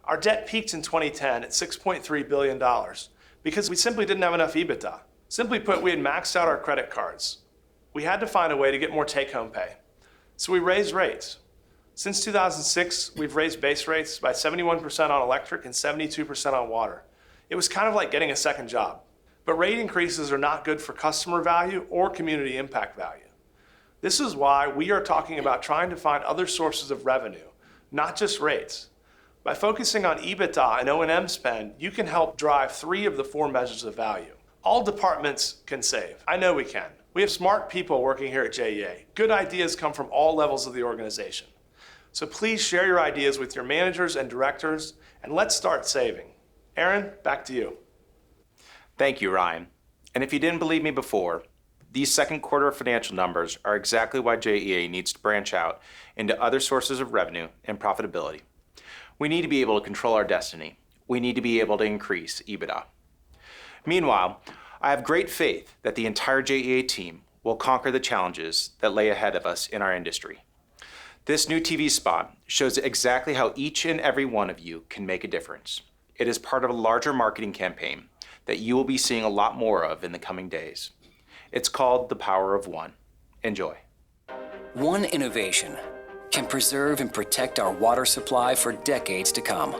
Our debt peaked in 2010 at $6.3 billion because we simply didn't have enough EBITDA. Simply put, we had maxed out our credit cards. We had to find a way to get more take-home pay. So we raised rates. Since 2006, we've raised base rates by 71% on electric and 72% on water. It was kind of like getting a second job. But rate increases are not good for customer value or community impact value. This is why we are talking about trying to find other sources of revenue, not just rates. By focusing on EBITDA and O&M spend, you can help drive 3 of the 4 measures of value. All departments can save. I know we can. We have smart people working here at JEA. Good ideas come from all levels of the organization. So please share your ideas with your managers and directors, and let's start saving. Aaron, back to you. Thank you, Ryan. And if you didn't believe me before, these second quarter financial numbers are exactly why JEA needs to branch out into other sources of revenue and profitability. We need to be able to control our destiny. We need to be able to increase EBITDA. Meanwhile, I have great faith that the entire JEA team will conquer the challenges that lay ahead of us in our industry. This new TV spot shows exactly how each and every one of you can make a difference. It is part of a larger marketing campaign that you will be seeing a lot more of in the coming days. It's called The Power of One. Enjoy. One innovation can preserve and protect our water supply for decades to come.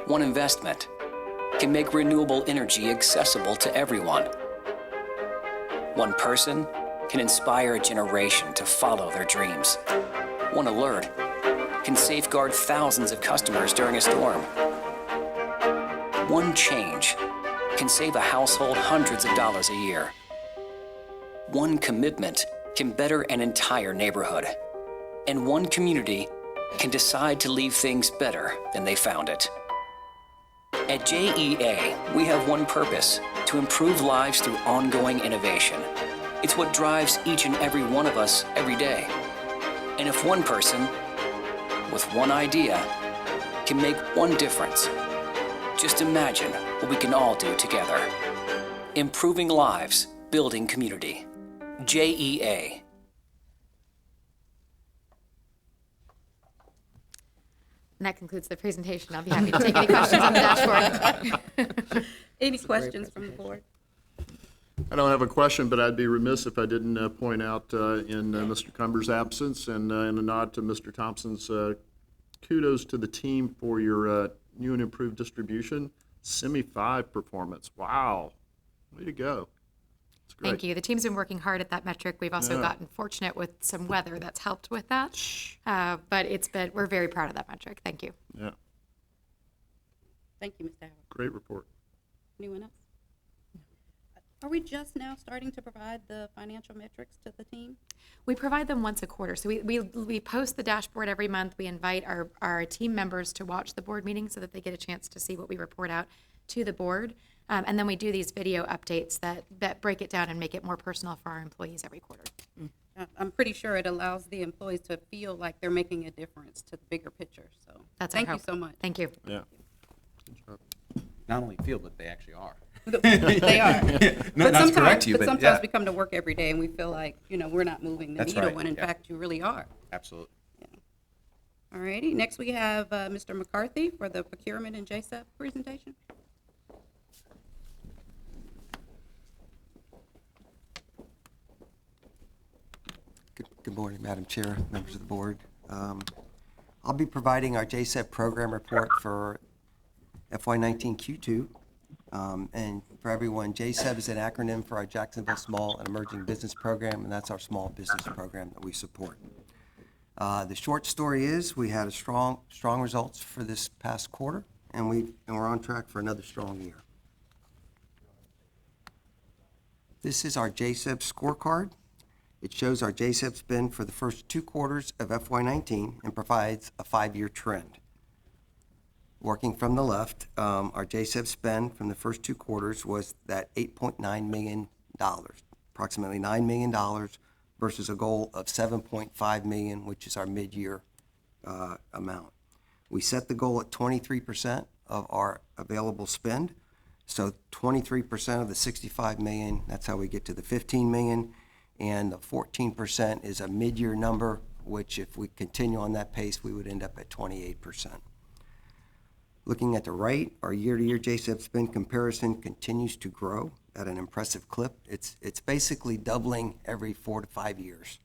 One investment can make renewable energy accessible to everyone. One person can inspire a generation to follow their dreams. One alert can safeguard thousands of customers during a storm. One change can save a household hundreds of dollars a year. One commitment can better an entire neighborhood. And one community can decide to leave things better than they found it. At JEA, we have one purpose: to improve lives through ongoing innovation. It's what drives each and every one of us every day. And if one person, with one idea, can make one difference, just imagine what we can all do together. Improving lives, building community. JEA. And that concludes the presentation. I'll be happy to take any questions on the dashboard. Any questions from the board? I don't have a question, but I'd be remiss if I didn't point out in Mr. Cumber's absence and in a nod to Mr. Thompson's kudos to the team for your new and improved distribution semi-5 performance. Wow, way to go. It's great. Thank you. The team's been working hard at that metric. We've also gotten fortunate with some weather that's helped with that. But we're very proud of that metric. Thank you. Yeah, Thank you, Mr. Howard. great report. Anyone else? Are we just now starting to provide the financial metrics to the team? We provide them once a quarter. So we post the dashboard every month. We invite our team members to watch the board meeting so that they get a chance to see what we report out to the board. And then we do these video updates that break it down and make it more personal for our employees every quarter. I'm pretty sure it allows the employees to feel like they're making a difference to the bigger picture. So That's thank our you hope. so much. Thank you. Yeah. Not only feel, but they actually are. They are. Not to correct you, but but sometimes yeah. we come to work every day and we feel like, we're not moving the That's needle right, when in yeah. fact you really are. Absolutely. All righty. Next we have Mr. McCarthy for the procurement and JSEP presentation. Good morning, Madam Chair, members of the board. I'll be providing our JSEP program report for FY19 Q2. And for everyone, JSEP is an acronym for our Jacksonville Small and Emerging Business Program, and that's our small business program that we support. The short story is we had a strong results for this past quarter, and we're on track for another strong year. This is our JSEP scorecard. It shows our JSEP spend for the first 2 quarters of FY19 and provides a 5-year trend. Working from the left, our JSEP spend from the first 2 quarters was that $8.9 million, approximately $9 million versus a goal of $7.5 million, which is our mid-year amount. We set the goal at 23% of our available spend. So 23% of the $65 million, that's how we get to the $15 million. And the 14% is a mid-year number, which if we continue on that pace, we would end up at 28%. Looking at the right, our year-to-year JSEP spend comparison continues to grow at an impressive clip. It's basically doubling every 4 to 5 years.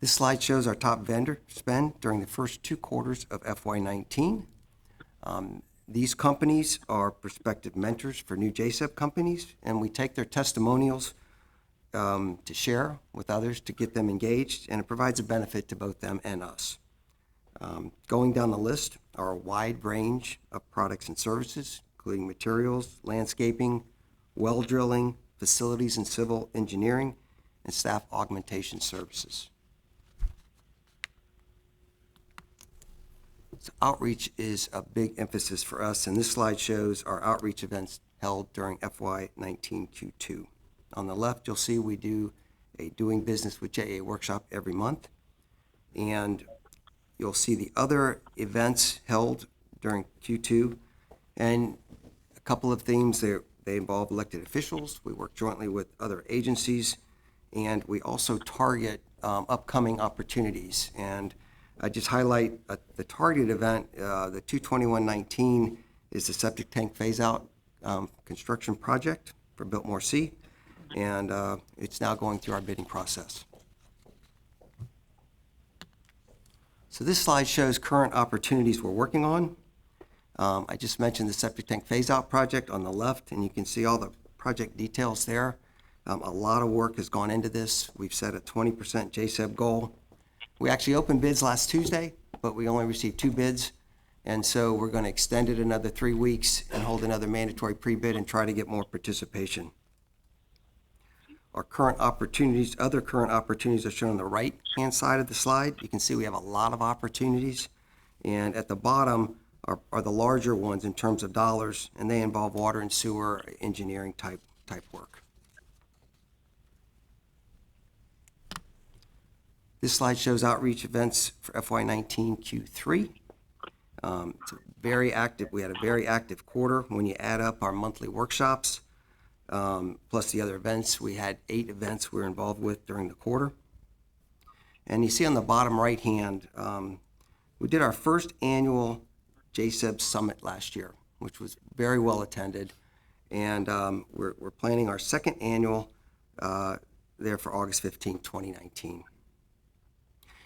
This slide shows our top vendor spend during the first 2 quarters of FY19. These companies are prospective mentors for new JSEP companies, and we take their testimonials to share with others to get them engaged, and it provides a benefit to both them and us. Going down the list are a wide range of products and services, including materials, landscaping, well drilling, facilities and civil engineering, and staff augmentation services. So outreach is a big emphasis for us, and this slide shows our outreach events held during FY19 Q2. On the left, you'll see we do a Doing Business with JEA workshop every month, and you'll see the other events held during Q2, and a couple of themes there. They involve elected officials. We work jointly with other agencies, and we also target upcoming opportunities. And I just highlight the targeted event, the 22119 is the septic tank phase-out construction project for Biltmore C, and it's now going through our bidding process. So this slide shows current opportunities we're working on. I just mentioned the septic tank phase-out project on the left, and you can see all the project details there. A lot of work has gone into this. We've set a 20% JSEP goal. We actually opened bids last Tuesday, but we only received 2 bids, and so we're going to extend it another 3 weeks and hold another mandatory pre-bid and try to get more participation. Our current opportunities, other current opportunities are shown on the right-hand side of the slide. You can see we have a lot of opportunities, and at the bottom are the larger ones in terms of dollars, and they involve water and sewer engineering type work. This slide shows outreach events for FY19 Q3. It's very active. We had a very active quarter. When you add up our monthly workshops, plus the other events, we had 8 events we were involved with during the quarter. And you see on the bottom right hand, we did our first annual JSEP Summit last year, which was very well attended. And we're planning our second annual there for August 15, 2019.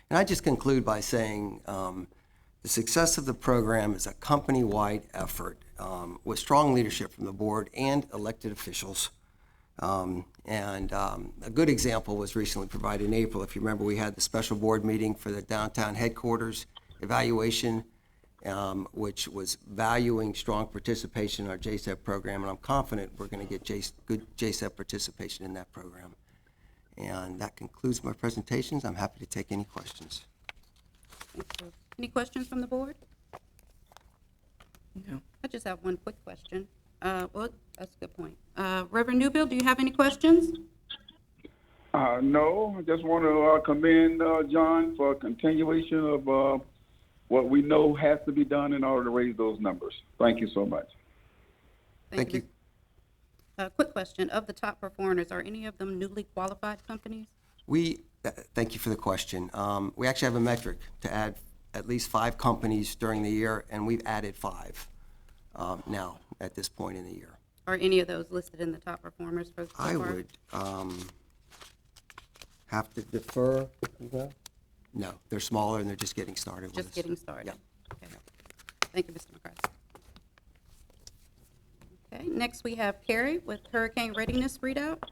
And I just conclude by saying the success of the program is a company-wide effort with strong leadership from the board and elected officials. A good example was recently provided in April. If you remember, we had the special board meeting for the downtown headquarters evaluation, which was valuing strong participation in our JSEP program, and I'm confident we're going to get good JSEP participation in that program. And that concludes my presentations. I'm happy to take any questions. Any questions from the board? No. I just have one quick question. Well, that's a good point. Reverend Newbill, do you have any questions? No, I just want to commend John for a continuation of what we know has to be done in order to raise those numbers. Thank you so much. Thank you. Quick question. Of the top performers, are any of them newly qualified companies? Thank you for the question. We actually have a metric to add at least 5 companies during the year, and we've added 5 now at this point in the year. Are any of those listed in the top performers for so far? I would have to defer. No, they're smaller and they're just getting started. Just getting started. Yeah. Okay. Thank you, Mr. McCarthy. Okay, next we have Carrie with Hurricane Readiness Readout.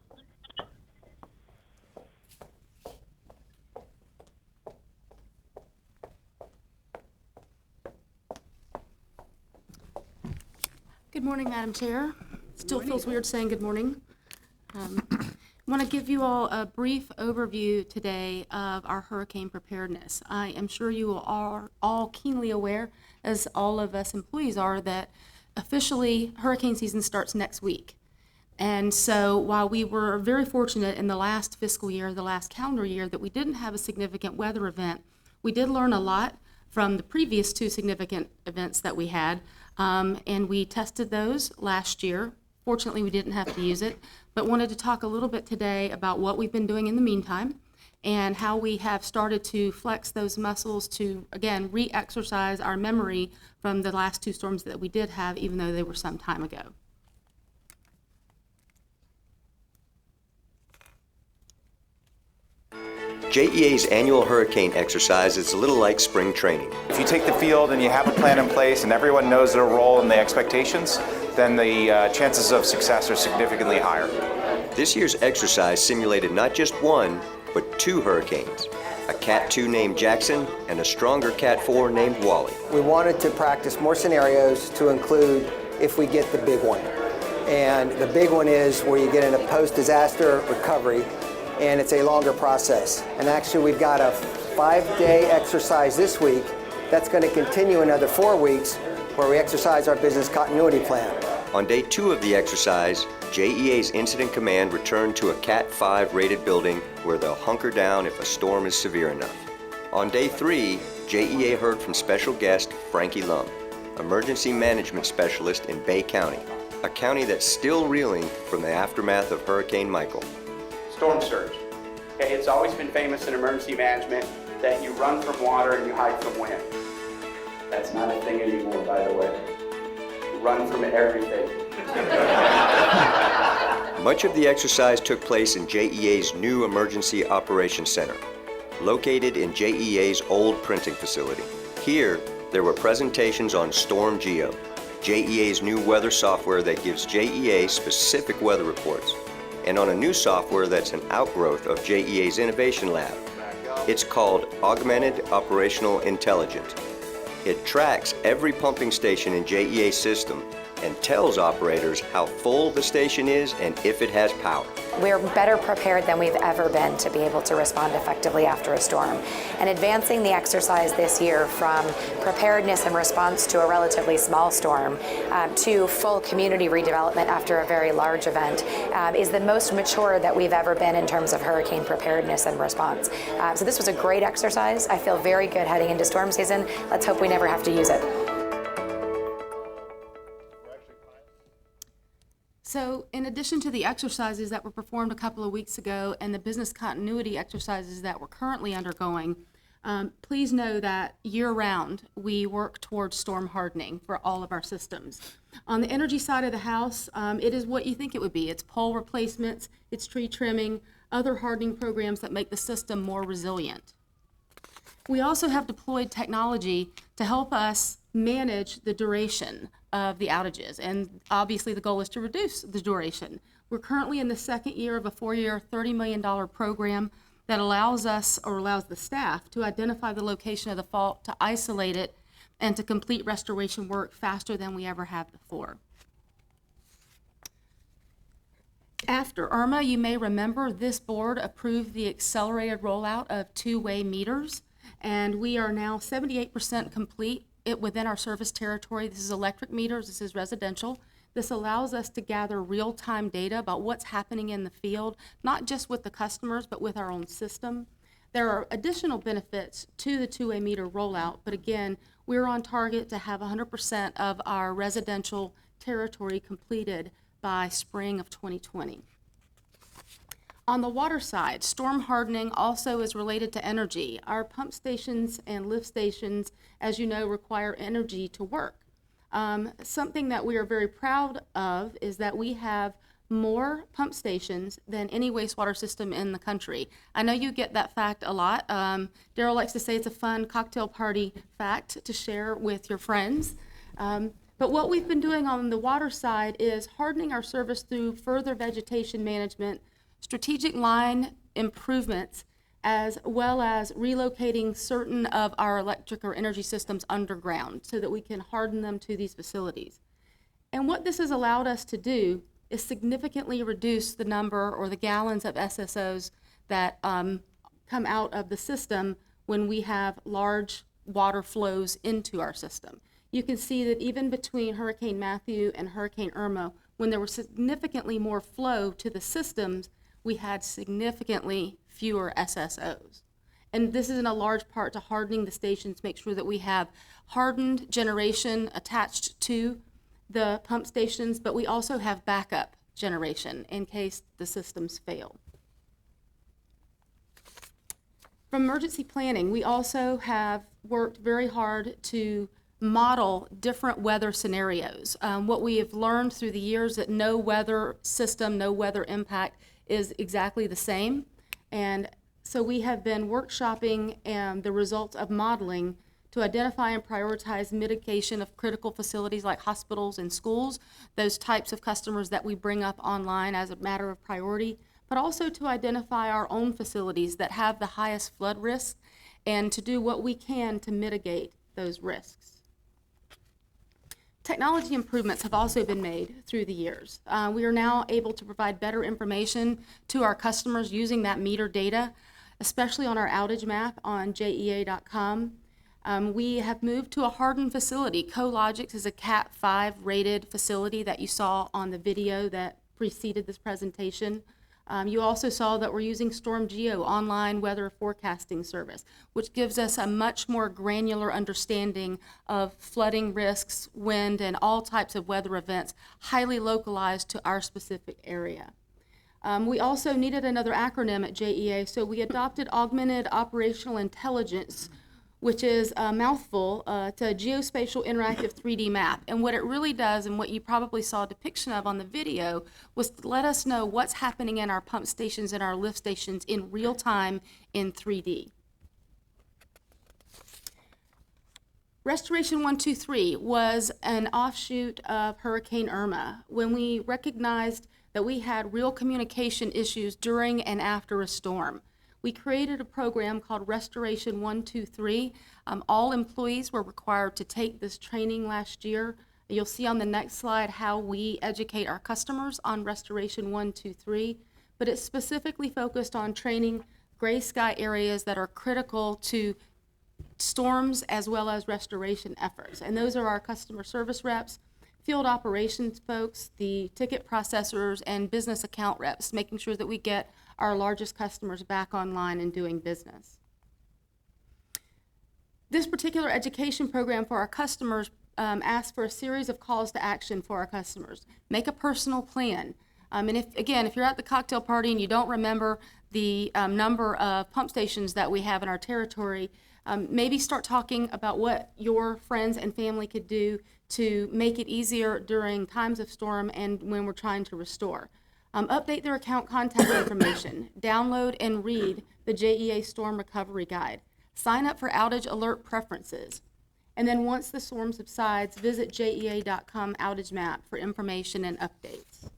Good morning, Madam Chair. Still feels weird saying good morning. I want to give you all a brief overview today of our hurricane preparedness. I am sure you are all keenly aware, as all of us employees are, that officially hurricane season starts next week. And so while we were very fortunate in the last fiscal year, the last calendar year, that we didn't have a significant weather event, we did learn a lot from the previous 2 significant events that we had. And we tested those last year. Fortunately, we didn't have to use it, but wanted to talk a little bit today about what we've been doing in the meantime and how we have started to flex those muscles to, again, re-exercise our memory from the last 2 storms that we did have, even though they were some time ago. JEA's annual hurricane exercise is a little like spring training. If you take the field and you have a plan in place and everyone knows their role and the expectations, then the chances of success are significantly higher. This year's exercise simulated not just one, but 2 hurricanes. A Cat 2 named Jackson and a stronger Cat 4 named Wally. We wanted to practice more scenarios to include if we get the big one. And the big one is where you get in a post-disaster recovery, and it's a longer process. And actually we've got a 5-day exercise this week that's going to continue another 4 weeks where we exercise our business continuity plan. On day 2 of the exercise, JEA's Incident Command returned to a Cat 5 rated building where they'll hunker down if a storm is severe enough. On day 3, JEA heard from special guest Frankie Lum, Emergency Management Specialist in Bay County, a county that's still reeling from the aftermath of Hurricane Michael. Storm surge. Okay, it's always been famous in emergency management that you run from water and you hide from wind. That's not a thing anymore, by the way. You run from everything. Much of the exercise took place in JEA's new Emergency Operations Center, located in JEA's old printing facility. Here, there were presentations on Storm Geo, JEA's new weather software that gives JEA specific weather reports, and on a new software that's an outgrowth of JEA's Innovation Lab. It's called Augmented Operational Intelligence. It tracks every pumping station in JEA's system and tells operators how full the station is and if it has power. We're better prepared than we've ever been to be able to respond effectively after a storm. And advancing the exercise this year from preparedness and response to a relatively small storm to full community redevelopment after a very large event is the most mature that we've ever been in terms of hurricane preparedness and response. So this was a great exercise. I feel very good heading into storm season. Let's hope we never have to use it. So in addition to the exercises that were performed a couple of weeks ago and the business continuity exercises that we're currently undergoing, please know that year-round we work towards storm hardening for all of our systems. On the energy side of the house, it is what you think it would be. It's pole replacements, it's tree trimming, other hardening programs that make the system more resilient. We also have deployed technology to help us manage the duration of the outages, and obviously the goal is to reduce the duration. We're currently in the second year of a 4-year, $30 million program that allows us, or allows the staff, to identify the location of the fault, to isolate it, and to complete restoration work faster than we ever have before. After Irma, you may remember this board approved the accelerated rollout of two-way meters, and we are now 78% complete within our service territory. This is electric meters, this is residential. This allows us to gather real-time data about what's happening in the field, not just with the customers, but with our own system. There are additional benefits to the two-way meter rollout, but again, we're on target to have 100% of our residential territory completed by spring of 2020. On the water side, storm hardening also is related to energy. Our pump stations and lift stations, as you know, require energy to work. Something that we are very proud of is that we have more pump stations than any wastewater system in the country. I know you get that fact a lot. Daryl likes to say it's a fun cocktail party fact to share with your friends. But what we've been doing on the water side is hardening our service through further vegetation management, strategic line improvements, as well as relocating certain of our electric or energy systems underground so that we can harden them to these facilities. And what this has allowed us to do is significantly reduce the number or the gallons of SSOs that come out of the system when we have large water flows into our system. You can see that even between Hurricane Matthew and Hurricane Irma, when there was significantly more flow to the systems, we had significantly fewer SSOs. And this is in a large part to hardening the stations, make sure that we have hardened generation attached to the pump stations, but we also have backup generation in case the systems fail. From emergency planning, we also have worked very hard to model different weather scenarios. What we have learned through the years that no weather system, no weather impact is exactly the same. And So we have been workshopping the results of modeling to identify and prioritize mitigation of critical facilities like hospitals and schools, those types of customers that we bring up online as a matter of priority, but also to identify our own facilities that have the highest flood risk and to do what we can to mitigate those risks. Technology improvements have also been made through the years. We are now able to provide better information to our customers using that meter data, especially on our outage map on JEA.com. We have moved to a hardened facility. Cologix is a Cat 5 rated facility that you saw on the video that preceded this presentation. You also saw that we're using StormGeo online weather forecasting service, which gives us a much more granular understanding of flooding risks, wind, and all types of weather events, highly localized to our specific area. We also needed another acronym at JEA, so we adopted Augmented Operational Intelligence, which is a mouthful. It's a geospatial interactive 3D map. And what it really does, and what you probably saw a depiction of on the video, was to let us know what's happening in our pump stations and our lift stations in real time in 3D. Restoration 123 was an offshoot of Hurricane Irma. When we recognized that we had real communication issues during and after a storm, we created a program called Restoration 123. All employees were required to take this training last year. You'll see on the next slide how we educate our customers on Restoration 123, but it's specifically focused on training gray sky areas that are critical to storms as well as restoration efforts. And those are our customer service reps, field operations folks, the ticket processors, and business account reps, making sure that we get our largest customers back online and doing business. This particular education program for our customers asks for a series of calls to action for our customers. Make a personal plan. And if you're at the cocktail party and you don't remember the number of pump stations that we have in our territory, maybe start talking about what your friends and family could do to make it easier during times of storm and when we're trying to restore. Update their account contact information. Download and read the JEA Storm Recovery Guide. Sign up for outage alert preferences. And then once the storm subsides, visit JEA.com outage map for information and updates.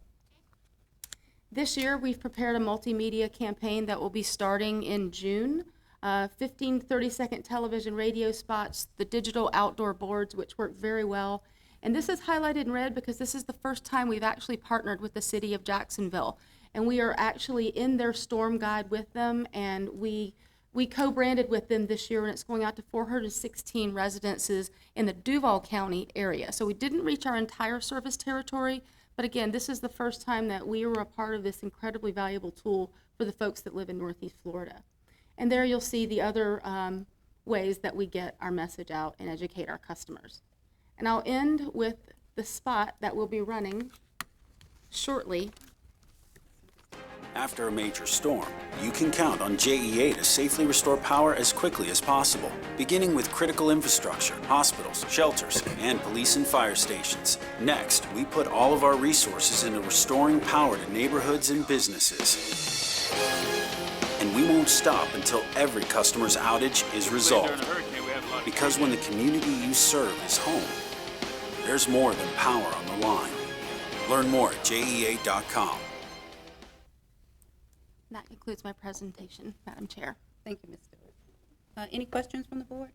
This year, we've prepared a multimedia campaign that will be starting in June. 15 30-second television radio spots, the digital outdoor boards, which work very well. And this is highlighted in red because this is the first time we've actually partnered with the city of Jacksonville. And we are actually in their storm guide with them, and we co-branded with them this year, and it's going out to 416 residences in the Duval County area. So we didn't reach our entire service territory, but again, this is the first time that we were a part of this incredibly valuable tool for the folks that live in Northeast Florida. And there you'll see the other ways that we get our message out and educate our customers. And I'll end with the spot that we'll be running shortly. After a major storm, you can count on JEA to safely restore power as quickly as possible, beginning with critical infrastructure, hospitals, shelters, and police and fire stations. Next, we put all of our resources into restoring power to neighborhoods and businesses. And we won't stop until every customer's outage is resolved. Because when the community you serve is home, there's more than power on the line. Learn more at JEA.com. That concludes my presentation, Madam Chair. Thank you, Ms. Stewart. Any questions from the board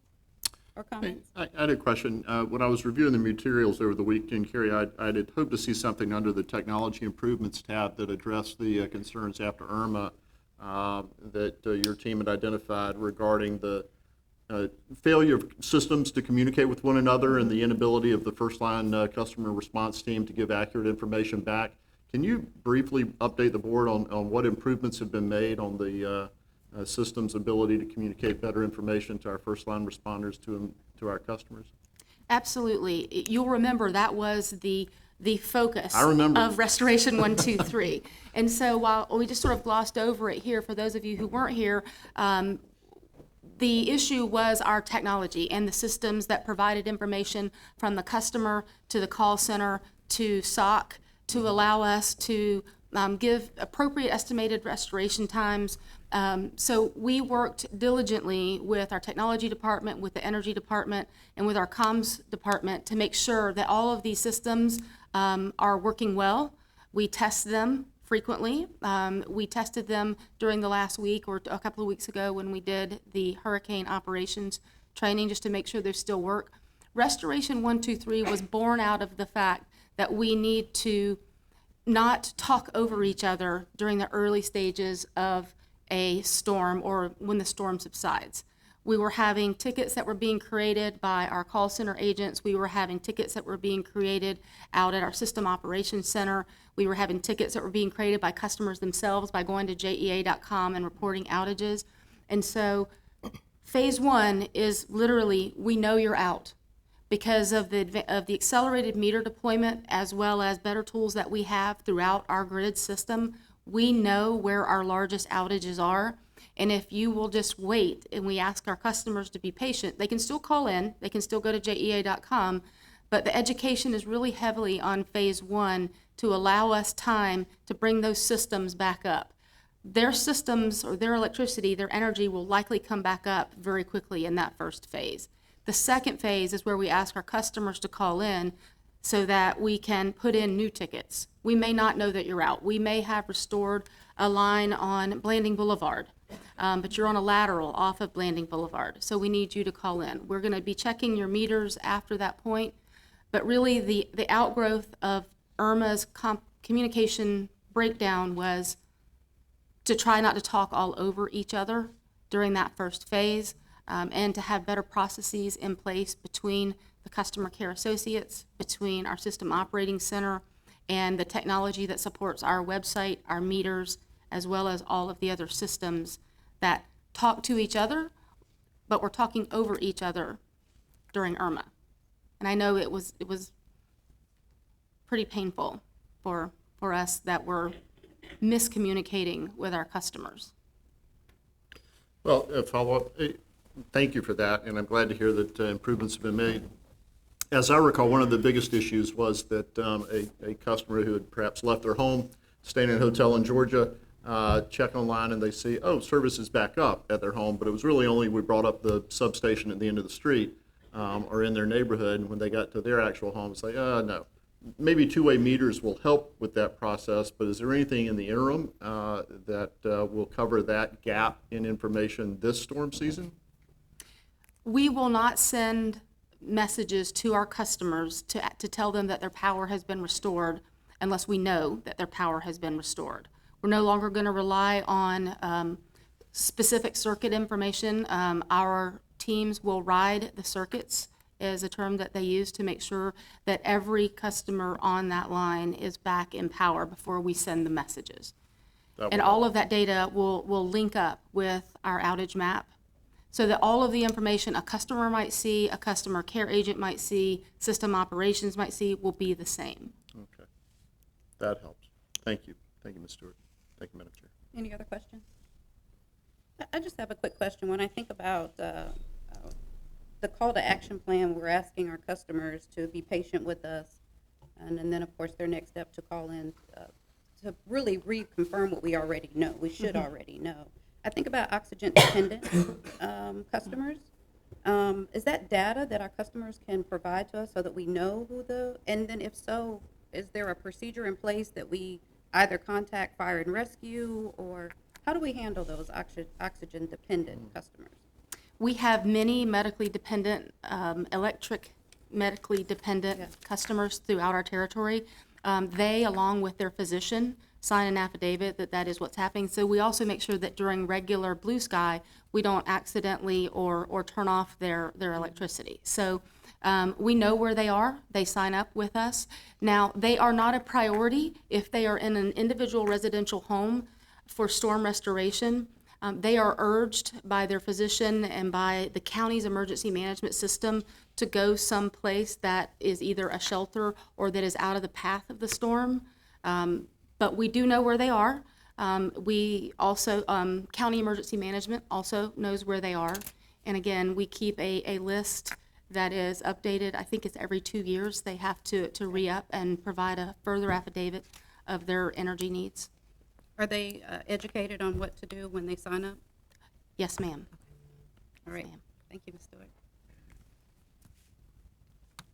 or comments? I had a question. When I was reviewing the materials over the weekend, Carrie, I had hoped to see something under the technology improvements tab that addressed the concerns after Irma that your team had identified regarding the failure of systems to communicate with one another and the inability of the first line customer response team to give accurate information back. Can you briefly update the board on what improvements have been made on the system's ability to communicate better information to our first line responders to our customers? Absolutely. You'll remember that was the focus of Restoration 123. And so while we just sort of glossed over it here, for those of you who weren't here, the issue was our technology and the systems that provided information from the customer to the call center to SOC to allow us to give appropriate estimated restoration times So we worked diligently with our technology department, with the energy department, and with our comms department to make sure that all of these systems are working well. We test them frequently. We tested them during the last week or a couple of weeks ago when we did the hurricane operations training just to make sure they still work. Restoration 123 was born out of the fact that we need to not talk over each other during the early stages of a storm or when the storm subsides. We were having tickets that were being created by our call center agents. We were having tickets that were being created out at our system operations center. We were having tickets that were being created by customers themselves by going to JEA.com and reporting outages. And so phase one is literally, we know you're out. Because of the accelerated meter deployment as well as better tools that we have throughout our grid system, we know where our largest outages are. And if you will just wait, and we ask our customers to be patient, they can still call in, they can still go to JEA.com, but the education is really heavily on phase one to allow us time to bring those systems back up. Their systems or their electricity, their energy will likely come back up very quickly in that first phase. The second phase is where we ask our customers to call in so that we can put in new tickets. We may not know that you're out. We may have restored a line on Blanding Boulevard, but you're on a lateral off of Blanding Boulevard, so we need you to call in. We're going to be checking your meters after that point, but really the outgrowth of Irma's communication breakdown was to try not to talk all over each other during that first phase. And to have better processes in place between the customer care associates, between our system operating center, and the technology that supports our website, our meters, as well as all of the other systems that talk to each other, but we're talking over each other during Irma. And I know it was pretty painful for us that we're miscommunicating with our customers. Well, follow-up. Thank you for that, and I'm glad to hear that improvements have been made. As I recall, one of the biggest issues was that a customer who had perhaps left their home, staying in a hotel in Georgia, check online and they see, oh, service is back up at their home, but it was really only we brought up the substation at the end of the street or in their neighborhood, and when they got to their actual home, it's like, no. Maybe two-way meters will help with that process, but is there anything in the interim that will cover that gap in information this storm season? We will not send messages to our customers to tell them that their power has been restored unless we know that their power has been restored. We're no longer going to rely on specific circuit information. Our teams will ride the circuits, is a term that they use to make sure that every customer on that line is back in power before we send the messages. And all of that data will link up with our outage map, so that all of the information a customer might see, a customer care agent might see, system operations might see, will be the same. Okay, that helps. Thank you. Thank you, Ms. Stewart. Thank you, Madam Chair. Any other questions? I just have a quick question. When I think about the call to action plan, we're asking our customers to be patient with us, and then of course their next step to call in to really reconfirm what we already know. We should already know. I think about oxygen-dependent customers. Is that data that our customers can provide to us so that we know who and then if so, is there a procedure in place that we either contact fire and rescue, or how do we handle those oxygen-dependent customers? We have many medically dependent, medically dependent customers throughout our territory. They, along with their physician, sign an affidavit that that is what's happening. So we also make sure that during regular blue sky, we don't accidentally or turn off their electricity. So we know where they are. They sign up with us. Now, they are not a priority if they are in an individual residential home for storm restoration. They are urged by their physician and by the county's emergency management system to go someplace that is either a shelter or that is out of the path of the storm. But we do know where they are. We also, county emergency management also knows where they are. And again, we keep a list that is updated. I think it's every 2 years they have to re-up and provide a further affidavit of their energy needs. Are they educated on what to do when they sign up? Yes, ma'am. All right. Thank you, Ms. Stewart.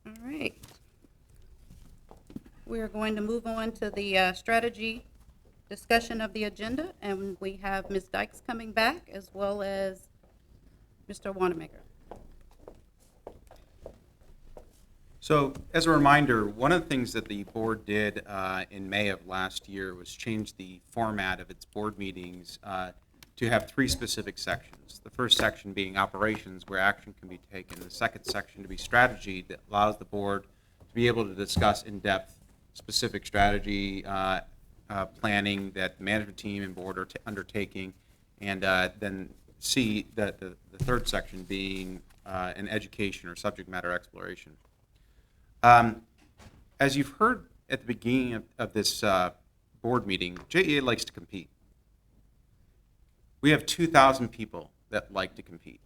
All right. We are going to move on to the strategy discussion of the agenda, and we have Ms. Dykes coming back as well as Mr. Wanamaker. So as a reminder, one of the things that the board did in May of last year was change the format of its board meetings to have three specific sections. The first section being operations, where action can be taken. The second section to be strategy, that allows the board to be able to discuss in depth specific strategy planning that the management team and board are undertaking. And then C, the third section being an education or subject matter exploration. As you've heard at the beginning of this board meeting, JEA likes to compete. We have 2,000 people that like to compete.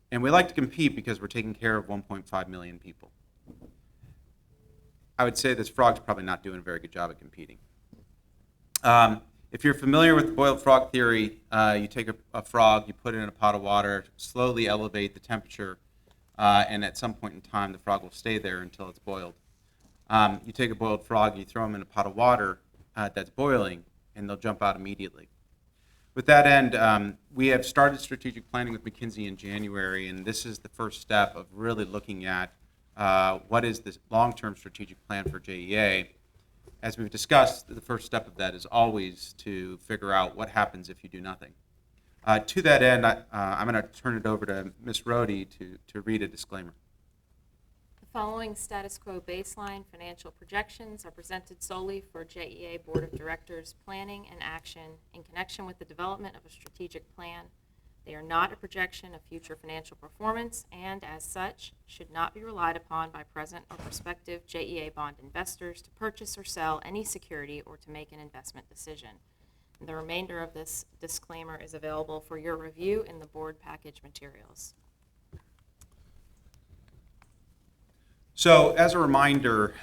And we like to compete because we're taking care of 1.5 million people. I would say this frog's probably not doing a very good job at competing. If you're familiar with the boiled frog theory, you take a frog, you put it in a pot of water, slowly elevate the temperature, and at some point in time, the frog will stay there until it's boiled. You take a boiled frog, you throw them in a pot of water that's boiling, and they'll jump out immediately. With that end, we have started strategic planning with McKinsey in January, and this is the first step of really looking at what is the long-term strategic plan for JEA. As we've discussed, the first step of that is always to figure out what happens if you do nothing. To that end, I'm going to turn it over to Ms. Rohde to read a disclaimer. The following status quo baseline financial projections are presented solely for JEA Board of Directors planning and action in connection with the development of a strategic plan. They are not a projection of future financial performance and, as such, should not be relied upon by present or prospective JEA bond investors to purchase or sell any security or to make an investment decision. The remainder of this disclaimer is available for your review in the board package materials. So as a reminder,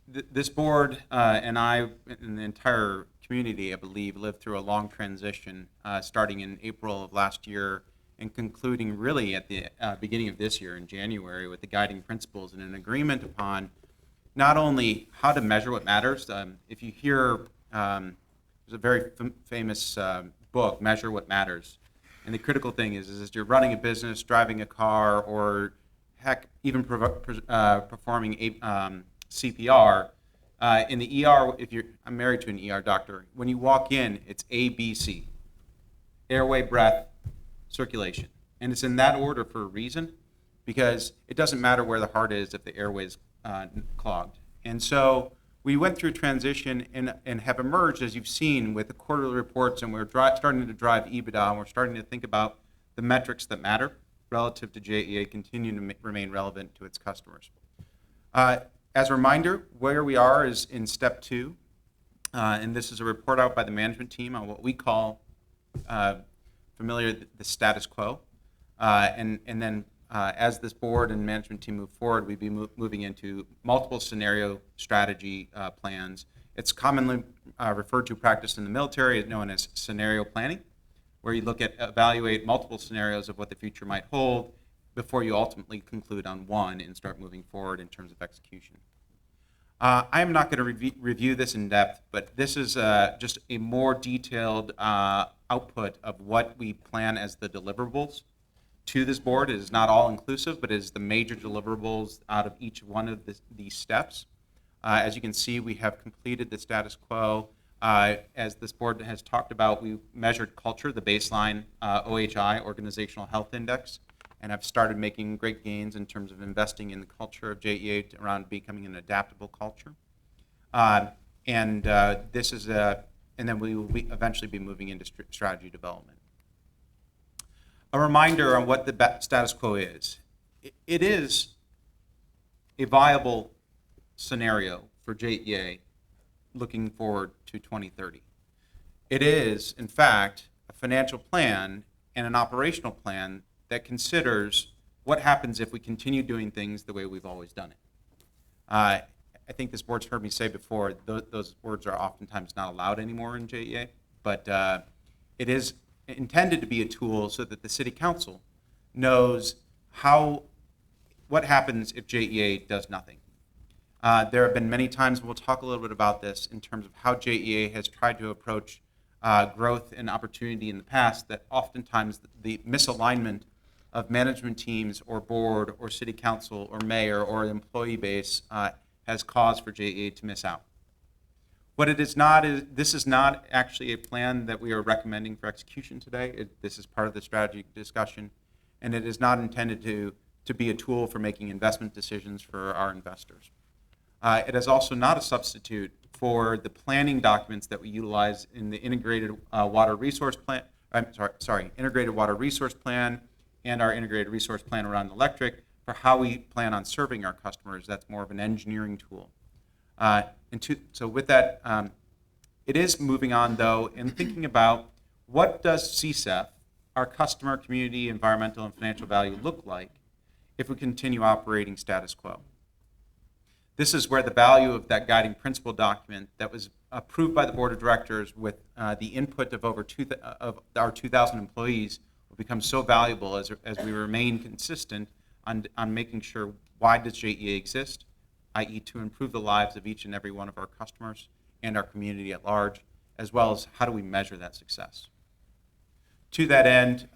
this board and I and the entire community, I believe, lived through a long transition starting in April of last year and concluding really at the beginning of this year in January with the guiding principles and an agreement upon not only how to measure what matters. If you hear, there's a very famous book, Measure What Matters. And the critical thing is you're running a business, driving a car, or heck, even performing CPR. In the ER, I'm married to an ER doctor. When you walk in, it's ABC: airway, breath, circulation. And it's in that order for a reason, because it doesn't matter where the heart is if the airway is clogged. And so we went through transition and have emerged, as you've seen, with the quarterly reports, and we're starting to drive EBITDA, and we're starting to think about the metrics that matter relative to JEA continuing to remain relevant to its customers. As a reminder, where we are is in step 2, and this is a report out by the management team on what we call the status quo. And then as this board and management team move forward, we'd be moving into multiple scenario strategy plans. It's commonly referred to practice in the military, known as scenario planning, where you evaluate multiple scenarios of what the future might hold before you ultimately conclude on one and start moving forward in terms of execution. I am not going to review this in depth, but this is just a more detailed output of what we plan as the deliverables to this board. It is not all inclusive, but it is the major deliverables out of each one of these steps. As you can see, we have completed the status quo. As this board has talked about, we measured culture, the baseline OHI, Organizational Health Index, and have started making great gains in terms of investing in the culture of JEA around becoming an adaptable culture. And then we will eventually be moving into strategy development. A reminder on what the status quo is. It is a viable scenario for JEA looking forward to 2030. It is, in fact, a financial plan and an operational plan that considers what happens if we continue doing things the way we've always done it. I think this board's heard me say before, those words are oftentimes not allowed anymore in JEA, but it is intended to be a tool so that the city council knows what happens if JEA does nothing. There have been many times, we'll talk a little bit about this, in terms of how JEA has tried to approach growth and opportunity in the past, that oftentimes the misalignment of management teams or board or city council or mayor or employee base has caused for JEA to miss out. What it is not is, this is not actually a plan that we are recommending for execution today. This is part of the strategy discussion, and it is not intended to be a tool for making investment decisions for our investors. It is also not a substitute for the planning documents that we utilize in the integrated water resource plan. Integrated water resource plan and our integrated resource plan around electric for how we plan on serving our customers. That's more of an engineering tool. So with that, it is moving on though and thinking about what does CSEF, our customer, community, environmental, and financial value look like if we continue operating status quo. This is where the value of that guiding principle document that was approved by the board of directors with the input of of our 2,000 employees will become so valuable as we remain consistent on making sure why does JEA exist, i.e. to improve the lives of each and every one of our customers and our community at large, as well as how do we measure that success. To that end,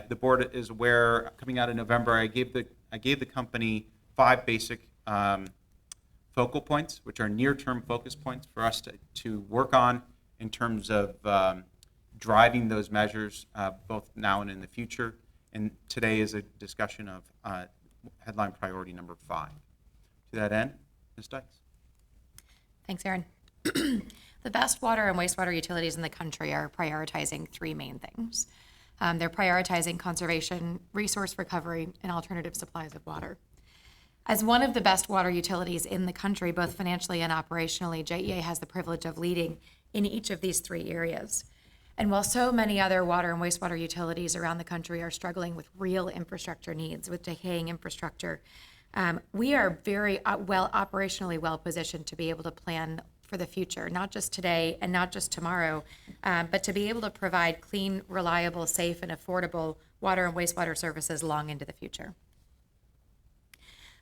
the board is aware, coming out in November, I gave the company 5 basic focal points, which are near-term focus points for us to work on in terms of driving those measures both now and in the future. And today is a discussion of headline priority number 5. To that end, Ms. Dykes. Thanks, Aaron. The best water and wastewater utilities in the country are prioritizing 3 main things. They're prioritizing conservation, resource recovery, and alternative supplies of water. As one of the best water utilities in the country, both financially and operationally, JEA has the privilege of leading in each of these 3 areas. And while so many other water and wastewater utilities around the country are struggling with real infrastructure needs, with decaying infrastructure, we are very operationally well positioned to be able to plan for the future, not just today and not just tomorrow, but to be able to provide clean, reliable, safe, and affordable water and wastewater services long into the future.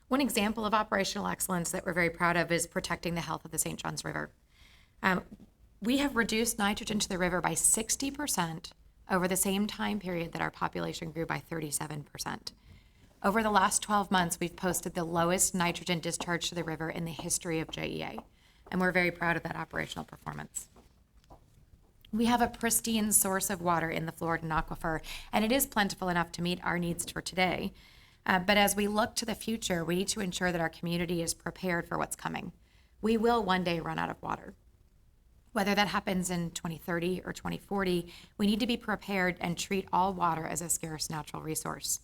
One example of operational excellence that we're very proud of is protecting the health of the St. Johns River. We have reduced nitrogen to the river by 60% over the same time period that our population grew by 37%. Over the last 12 months, we've posted the lowest nitrogen discharge to the river in the history of JEA, and we're very proud of that operational performance. We have a pristine source of water in the Floridan aquifer, and it is plentiful enough to meet our needs for today. But as we look to the future, we need to ensure that our community is prepared for what's coming. We will one day run out of water. Whether that happens in 2030 or 2040, we need to be prepared and treat all water as a scarce natural resource.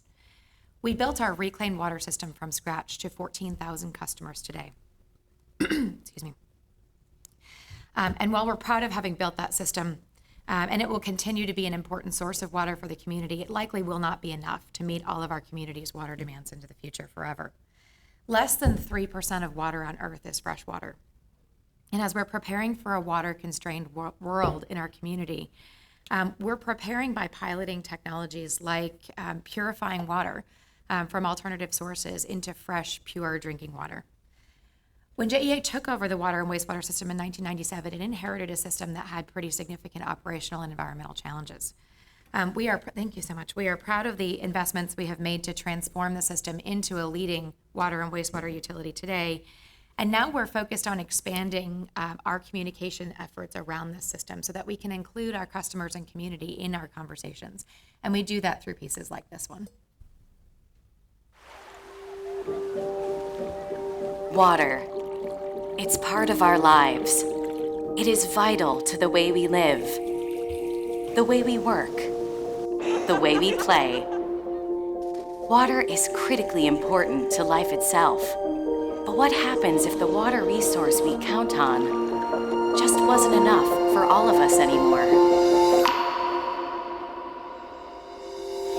We built our reclaimed water system from scratch to 14,000 customers today. Excuse me. And while we're proud of having built that system, and it will continue to be an important source of water for the community, it likely will not be enough to meet all of our community's water demands into the future forever. Less than 3% of water on Earth is fresh water. And as we're preparing for a water-constrained world in our community, we're preparing by piloting technologies like purifying water from alternative sources into fresh, pure drinking water. When JEA took over the water and wastewater system in 1997, it inherited a system that had pretty significant operational and environmental challenges. Thank you so much. We are proud of the investments we have made to transform the system into a leading water and wastewater utility today. And now we're focused on expanding our communication efforts around this system so that we can include our customers and community in our conversations. And we do that through pieces like this one. Water. It's part of our lives. It is vital to the way we live, the way we work, the way we play. Water is critically important to life itself. But what happens if the water resource we count on just wasn't enough for all of us anymore?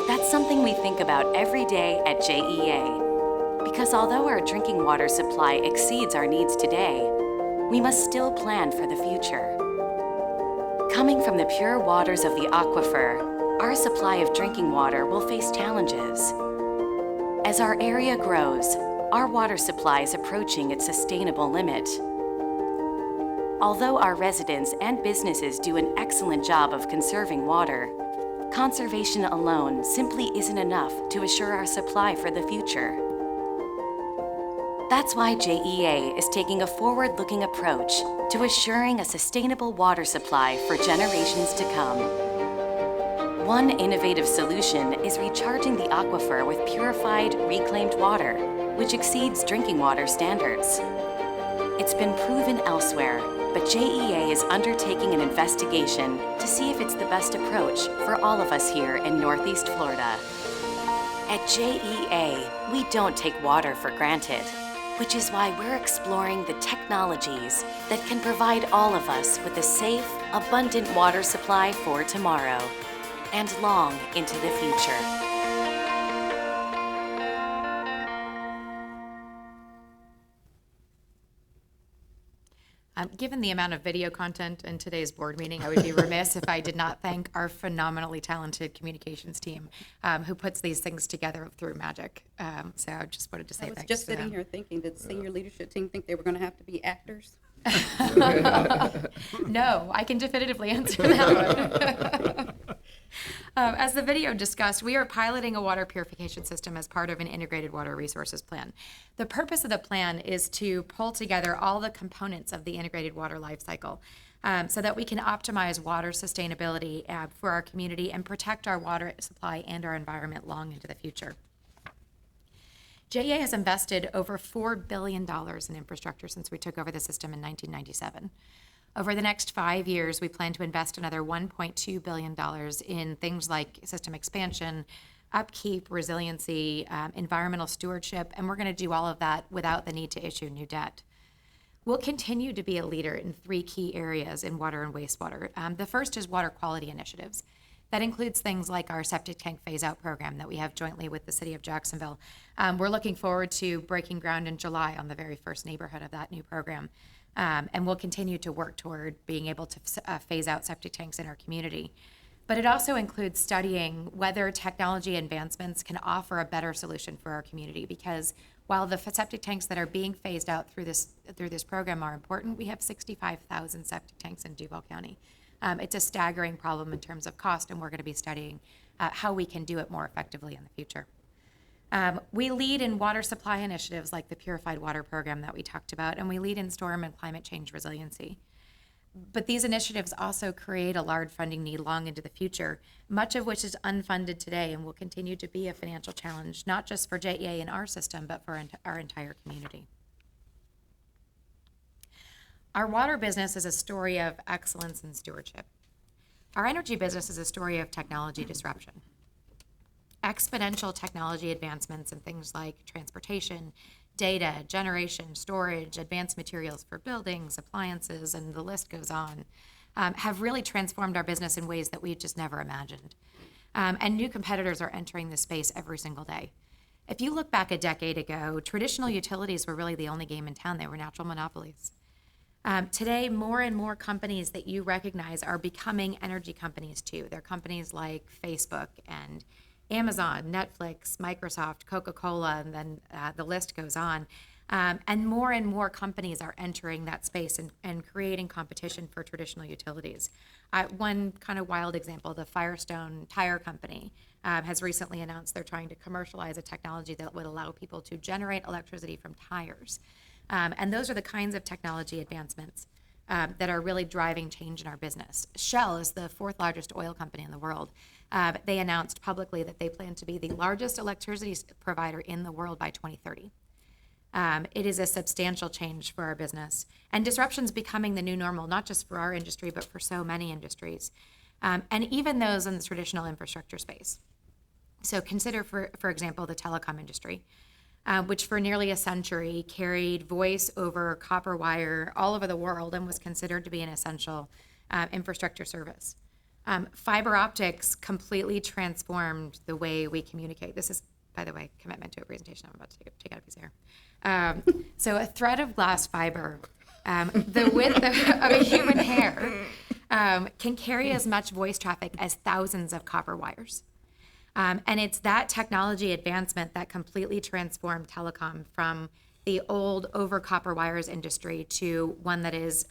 That's something we think about every day at JEA. Because although our drinking water supply exceeds our needs today, we must still plan for the future. Coming from the pure waters of the aquifer, our supply of drinking water will face challenges. As our area grows, our water supply is approaching its sustainable limit. Although our residents and businesses do an excellent job of conserving water, conservation alone simply isn't enough to assure our supply for the future. That's why JEA is taking a forward-looking approach to assuring a sustainable water supply for generations to come. One innovative solution is recharging the aquifer with purified, reclaimed water, which exceeds drinking water standards. It's been proven elsewhere, but JEA is undertaking an investigation to see if it's the best approach for all of us here in Northeast Florida. At JEA, we don't take water for granted, which is why we're exploring the technologies that can provide all of us with a safe, abundant water supply for tomorrow and long into the future. Given the amount of video content in today's board meeting, I would be remiss if I did not thank our phenomenally talented communications team who puts these things together through magic. So I just wanted to say thanks. I was just to sitting them. here thinking, did the senior leadership team think they were going to have to be actors? No, I can definitively answer that one. As the video discussed, we are piloting a water purification system as part of an integrated water resources plan. The purpose of the plan is to pull together all the components of the integrated water life cycle so that we can optimize water sustainability for our community and protect our water supply and our environment long into the future. JEA has invested over $4 billion in infrastructure since we took over the system in 1997. Over the next 5 years, we plan to invest another $1.2 billion in things like system expansion, upkeep, resiliency, environmental stewardship, and we're going to do all of that without the need to issue new debt. We'll continue to be a leader in 3 key areas in water and wastewater. The first is water quality initiatives. That includes things like our septic tank phase-out program that we have jointly with the City of Jacksonville. We're looking forward to breaking ground in July on the very first neighborhood of that new program. And we'll continue to work toward being able to phase out septic tanks in our community. But it also includes studying whether technology advancements can offer a better solution for our community, because while the septic tanks that are being phased out through this program are important, we have 65,000 septic tanks in Duval County. It's a staggering problem in terms of cost, and we're going to be studying how we can do it more effectively in the future. We lead in water supply initiatives like the Purified Water Program that we talked about, and we lead in storm and climate change resiliency. But these initiatives also create a large funding need long into the future, much of which is unfunded today and will continue to be a financial challenge, not just for JEA and our system, but for our entire community. Our water business is a story of excellence and stewardship. Our energy business is a story of technology disruption. Exponential technology advancements in things like transportation, data, generation, storage, advanced materials for buildings, appliances, and the list goes on, have really transformed our business in ways that we've just never imagined. And new competitors are entering this space every single day. If you look back a decade ago, traditional utilities were really the only game in town. They were natural monopolies. Today, more and more companies that you recognize are becoming energy companies too. They're companies like Facebook and Amazon, Netflix, Microsoft, Coca-Cola, and then the list goes on. And more companies are entering that space and creating competition for traditional utilities. One kind of wild example, the Firestone Tire Company has recently announced they're trying to commercialize a technology that would allow people to generate electricity from tires. And those are the kinds of technology advancements that are really driving change in our business. Shell is the 4th largest oil company in the world. They announced publicly that they plan to be the largest electricity provider in the world by 2030. It is a substantial change for our business. And disruption's becoming the new normal, not just for our industry, but for so many industries. And even those in the traditional infrastructure space. So consider, for example, the telecom industry, which for nearly a century carried voice over copper wire all over the world and was considered to be an essential infrastructure service. Fiber optics completely transformed the way we communicate. This is by the way, commitment to a presentation. I'm about to take out a piece of hair. So a thread of glass fiber, the width of a human hair, can carry as much voice traffic as thousands of copper wires. And it's that technology advancement that completely transformed telecom from the old over copper wires industry to one that is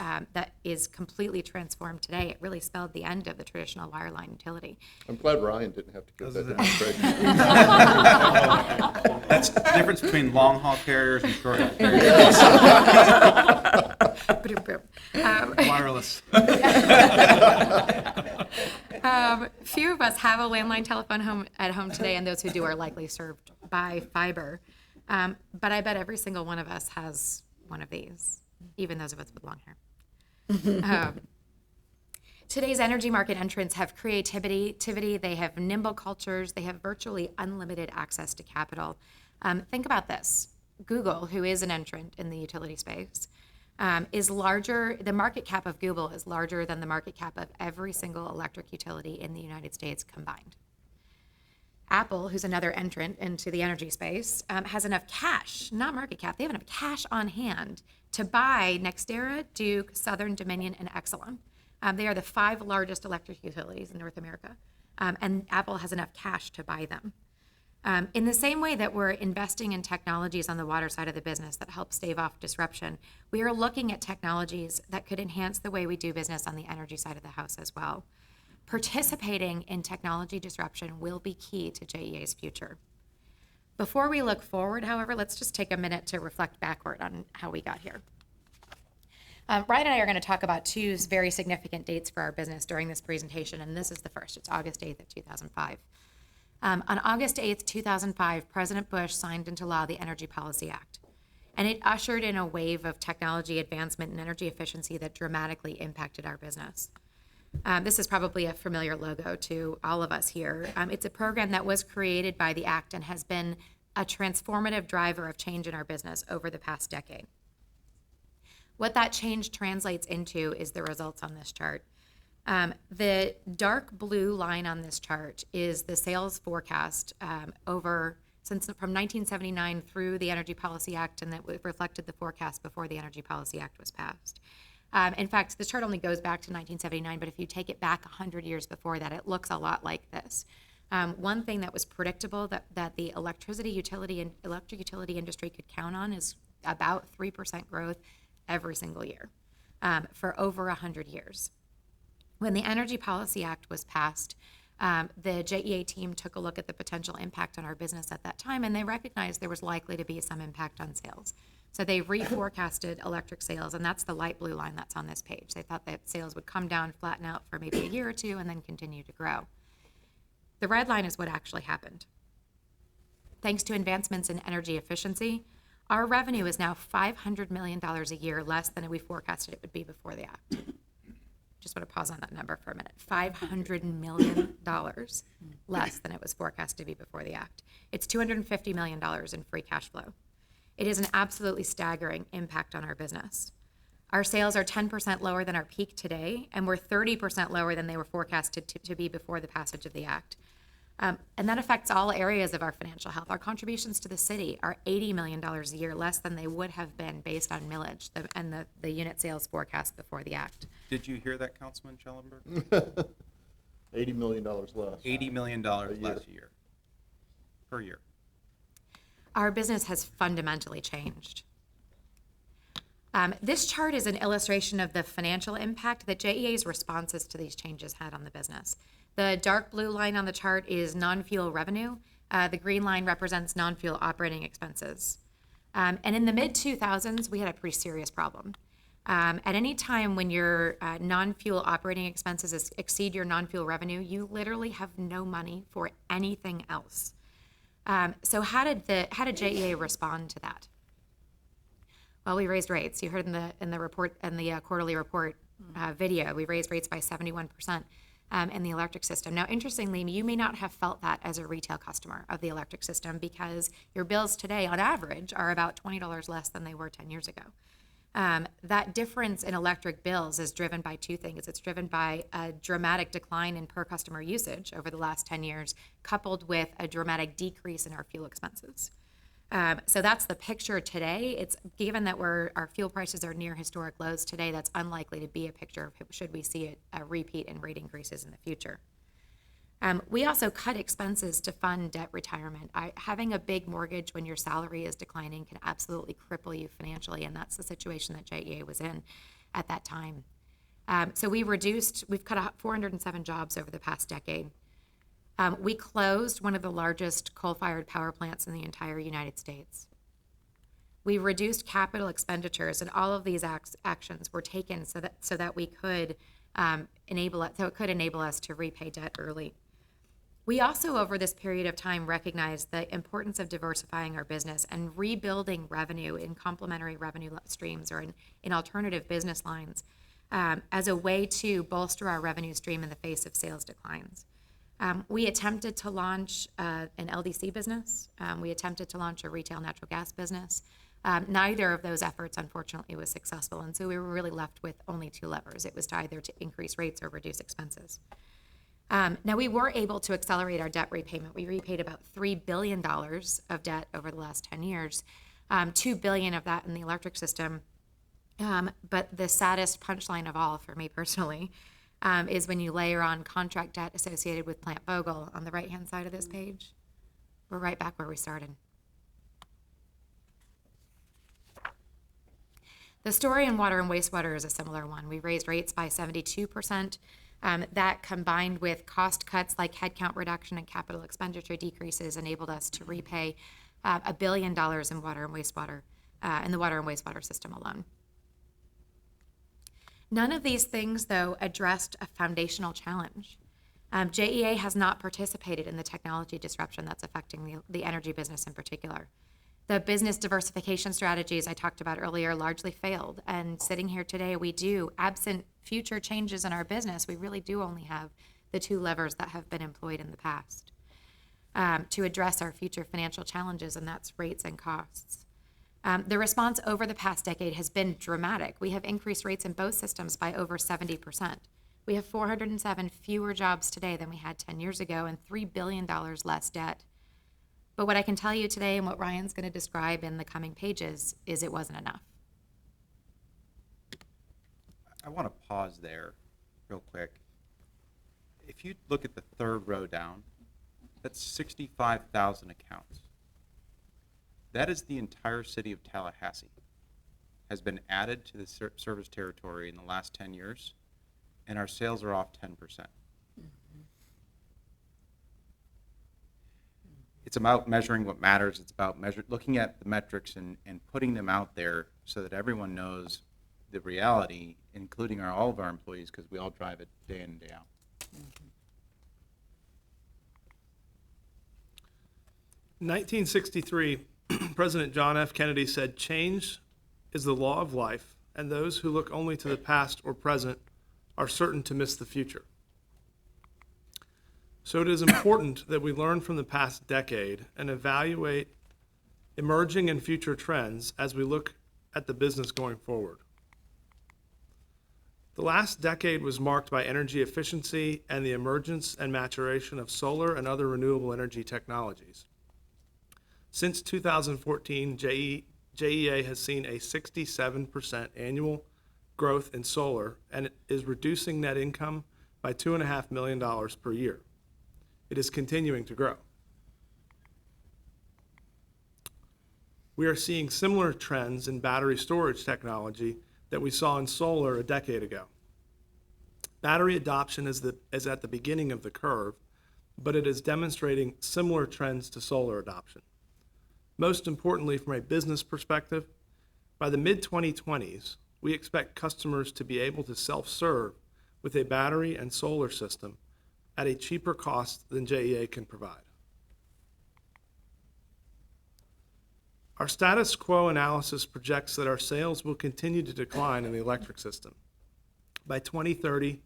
completely transformed today. It really spelled the end of the traditional wireline utility. I'm glad Ryan didn't have to give that demonstration. That's the difference between long haul carriers and short haul carriers. Wireless. Few of us have a landline telephone at home today, and those who do are likely served by fiber. But I bet every single one of us has one of these, even those of us with long hair. Today's energy market entrants have creativity, they have nimble cultures, they have virtually unlimited access to capital. Think about this. Google, who is an entrant in the utility space, is larger, the market cap of Google is larger than the market cap of every single electric utility in the United States combined. Apple, who's another entrant into the energy space, has enough cash, not market cap, they have enough cash on hand to buy NextEra, Duke, Southern Dominion, and Exelon. They are the 5 largest electric utilities in North America, and Apple has enough cash to buy them. In the same way that we're investing in technologies on the water side of the business that help stave off disruption, we are looking at technologies that could enhance the way we do business on the energy side of the house as well. Participating in technology disruption will be key to JEA's future. Before we look forward, however, let's just take a minute to reflect backward on how we got here. Brian and I are going to talk about 2 very significant dates for our business during this presentation, and this is the first. It's August 8th of 2005. On August 8th, 2005, President Bush signed into law the Energy Policy Act, and it ushered in a wave of technology advancement and energy efficiency that dramatically impacted our business. This is probably a familiar logo to all of us here. It's a program that was created by the Act and has been a transformative driver of change in our business over the past decade. What that change translates into is the results on this chart. The dark blue line on this chart is the sales forecast from 1979 through the Energy Policy Act, and that reflected the forecast before the Energy Policy Act was passed. In fact, the chart only goes back to 1979, but if you take it back 100 years before that, it looks a lot like this. One thing that was predictable that the electric utility industry could count on is about 3% growth every single year for over 100 years. When the Energy Policy Act was passed, the JEA team took a look at the potential impact on our business at that time, and they recognized there was likely to be some impact on sales. So they reforecasted electric sales, and that's the light blue line that's on this page. They thought that sales would come down, flatten out for maybe a year or 2, and then continue to grow. The red line is what actually happened. Thanks to advancements in energy efficiency, our revenue is now $500 million a year less than we forecasted it would be before the Act. Just want to pause on that number for a minute. $500 million less than it was forecast to be before the Act. It's $250 million in free cash flow. It is an absolutely staggering impact on our business. Our sales are 10% lower than our peak today, and we're 30% lower than they were forecasted to be before the passage of the Act. And that affects all areas of our financial health. Our contributions to the city are $80 million a year less than they would have been based on millage and the unit sales forecast before the Act. Did you hear that, Councilman Schellenberg? $80 million less. $80 million less a year. Per year. Our business has fundamentally changed. This chart is an illustration of the financial impact that JEA's responses to these changes had on the business. The dark blue line on the chart is non-fuel revenue. The green line represents non-fuel operating expenses. And in the mid-2000s, we had a pretty serious problem. At any time when your non-fuel operating expenses exceed your non-fuel revenue, you literally have no money for anything else. So how did JEA respond to that? Well, we raised rates. You heard in the report, in the quarterly report video, we raised rates by 71% in the electric system. Now, interestingly, you may not have felt that as a retail customer of the electric system because your bills today, on average, are about $20 less than they were 10 years ago. That difference in electric bills is driven by two things. It's driven by a dramatic decline in per customer usage over the last 10 years, coupled with a dramatic decrease in our fuel expenses. So that's the picture today. It's given that our fuel prices are near historic lows today, that's unlikely to be a picture should we see a repeat in rate increases in the future. We also cut expenses to fund debt retirement. Having a big mortgage when your salary is declining can absolutely cripple you financially, and that's the situation that JEA was in at that time. So we've cut out 407 jobs over the past decade. We closed one of the largest coal-fired power plants in the entire United States. We reduced capital expenditures, and all of these actions were taken so that we could enable us to repay debt early. We also, over this period of time, recognized the importance of diversifying our business and rebuilding revenue in complementary revenue streams or in alternative business lines as a way to bolster our revenue stream in the face of sales declines. We attempted to launch an LDC business. We attempted to launch a retail natural gas business. Neither of those efforts, unfortunately, was successful, and so we were really left with only two levers. It was to either to increase rates or reduce expenses. Now, we were able to accelerate our debt repayment. We repaid about $3 billion of debt over the last 10 years, $2 billion of that in the electric system. But the saddest punchline of all for me personally is when you layer on contract debt associated with Plant Vogtle on the right-hand side of this page. We're right back where we started. The story in water and wastewater is a similar one. We raised rates by 72%. That combined with cost cuts like headcount reduction and capital expenditure decreases enabled us to repay $1 billion in water and wastewater, in the water and wastewater system alone. None of these things, though, addressed a foundational challenge. JEA has not participated in the technology disruption that's affecting the energy business in particular. The business diversification strategies I talked about earlier largely failed, and sitting here today, we do, absent future changes in our business, we really do only have the two levers that have been employed in the past to address our future financial challenges, and that's rates and costs. The response over the past decade has been dramatic. We have increased rates in both systems by over 70%. We have 407 fewer jobs today than we had 10 years ago and $3 billion less debt. But what I can tell you today and what Ryan's going to describe in the coming pages is it wasn't enough. I want to pause there real quick. If you look at the third row down, that's 65,000 accounts. That is the entire city of Tallahassee has been added to the service territory in the last 10 years, and our sales are off 10%. It's about measuring what matters. It's about looking at the metrics and putting them out there so that everyone knows the reality, including all of our employees, because we all drive it day in and day out. In 1963, President John F. Kennedy said, "Change is the law of life, and those who look only to the past or present are certain to miss the future." So it is important that we learn from the past decade and evaluate emerging and future trends as we look at the business going forward. The last decade was marked by energy efficiency and the emergence and maturation of solar and other renewable energy technologies. Since 2014, JEA has seen a 67% annual growth in solar, and it is reducing net income by $2.5 million per year. It is continuing to grow. We are seeing similar trends in battery storage technology that we saw in solar a decade ago. Battery adoption is at the beginning of the curve, but it is demonstrating similar trends to solar adoption. Most importantly, from a business perspective, by the mid-2020s, we expect customers to be able to self-serve with a battery and solar system at a cheaper cost than JEA can provide. Our status quo analysis projects that our sales will continue to decline in the electric system. By 2030,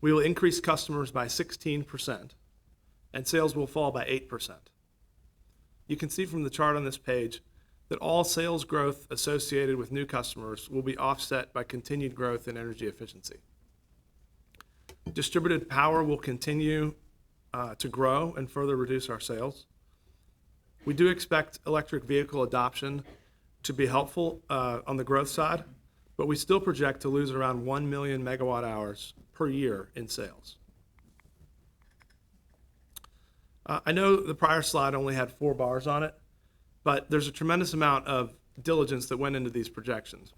we will increase customers by 16%, and sales will fall by 8%. You can see from the chart on this page that all sales growth associated with new customers will be offset by continued growth in energy efficiency. Distributed power will continue to grow and further reduce our sales. We do expect electric vehicle adoption to be helpful on the growth side, but we still project to lose around 1 million megawatt hours per year in sales. I know the prior slide only had 4 bars on it, but there's a tremendous amount of diligence that went into these projections.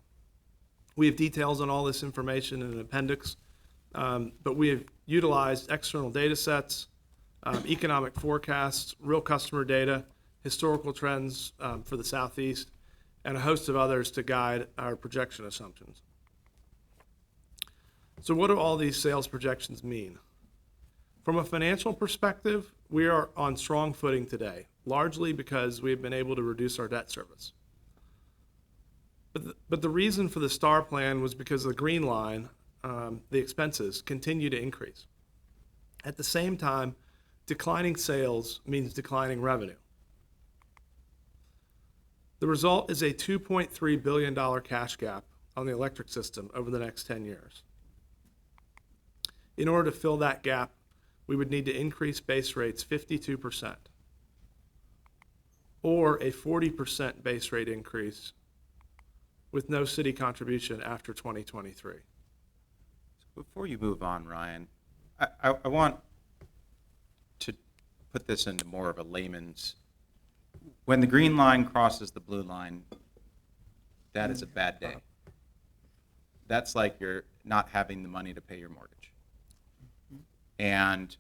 We have details on all this information in an appendix, but we have utilized external data sets, economic forecasts, real customer data, historical trends for the Southeast, and a host of others to guide our projection assumptions. So what do all these sales projections mean? From a financial perspective, we are on strong footing today, largely because we have been able to reduce our debt service. But the reason for the STAR plan was because the green line, the expenses, continue to increase. At the same time, declining sales means declining revenue. The result is a $2.3 billion cash gap on the electric system over the next 10 years. In order to fill that gap, we would need to increase base rates 52%, or a 40% base rate increase with no city contribution after 2023. Before you move on, Ryan, I want to put this into more of a layman's. When the green line crosses the blue line, that is a bad day. That's like you're not having the money to pay your mortgage. And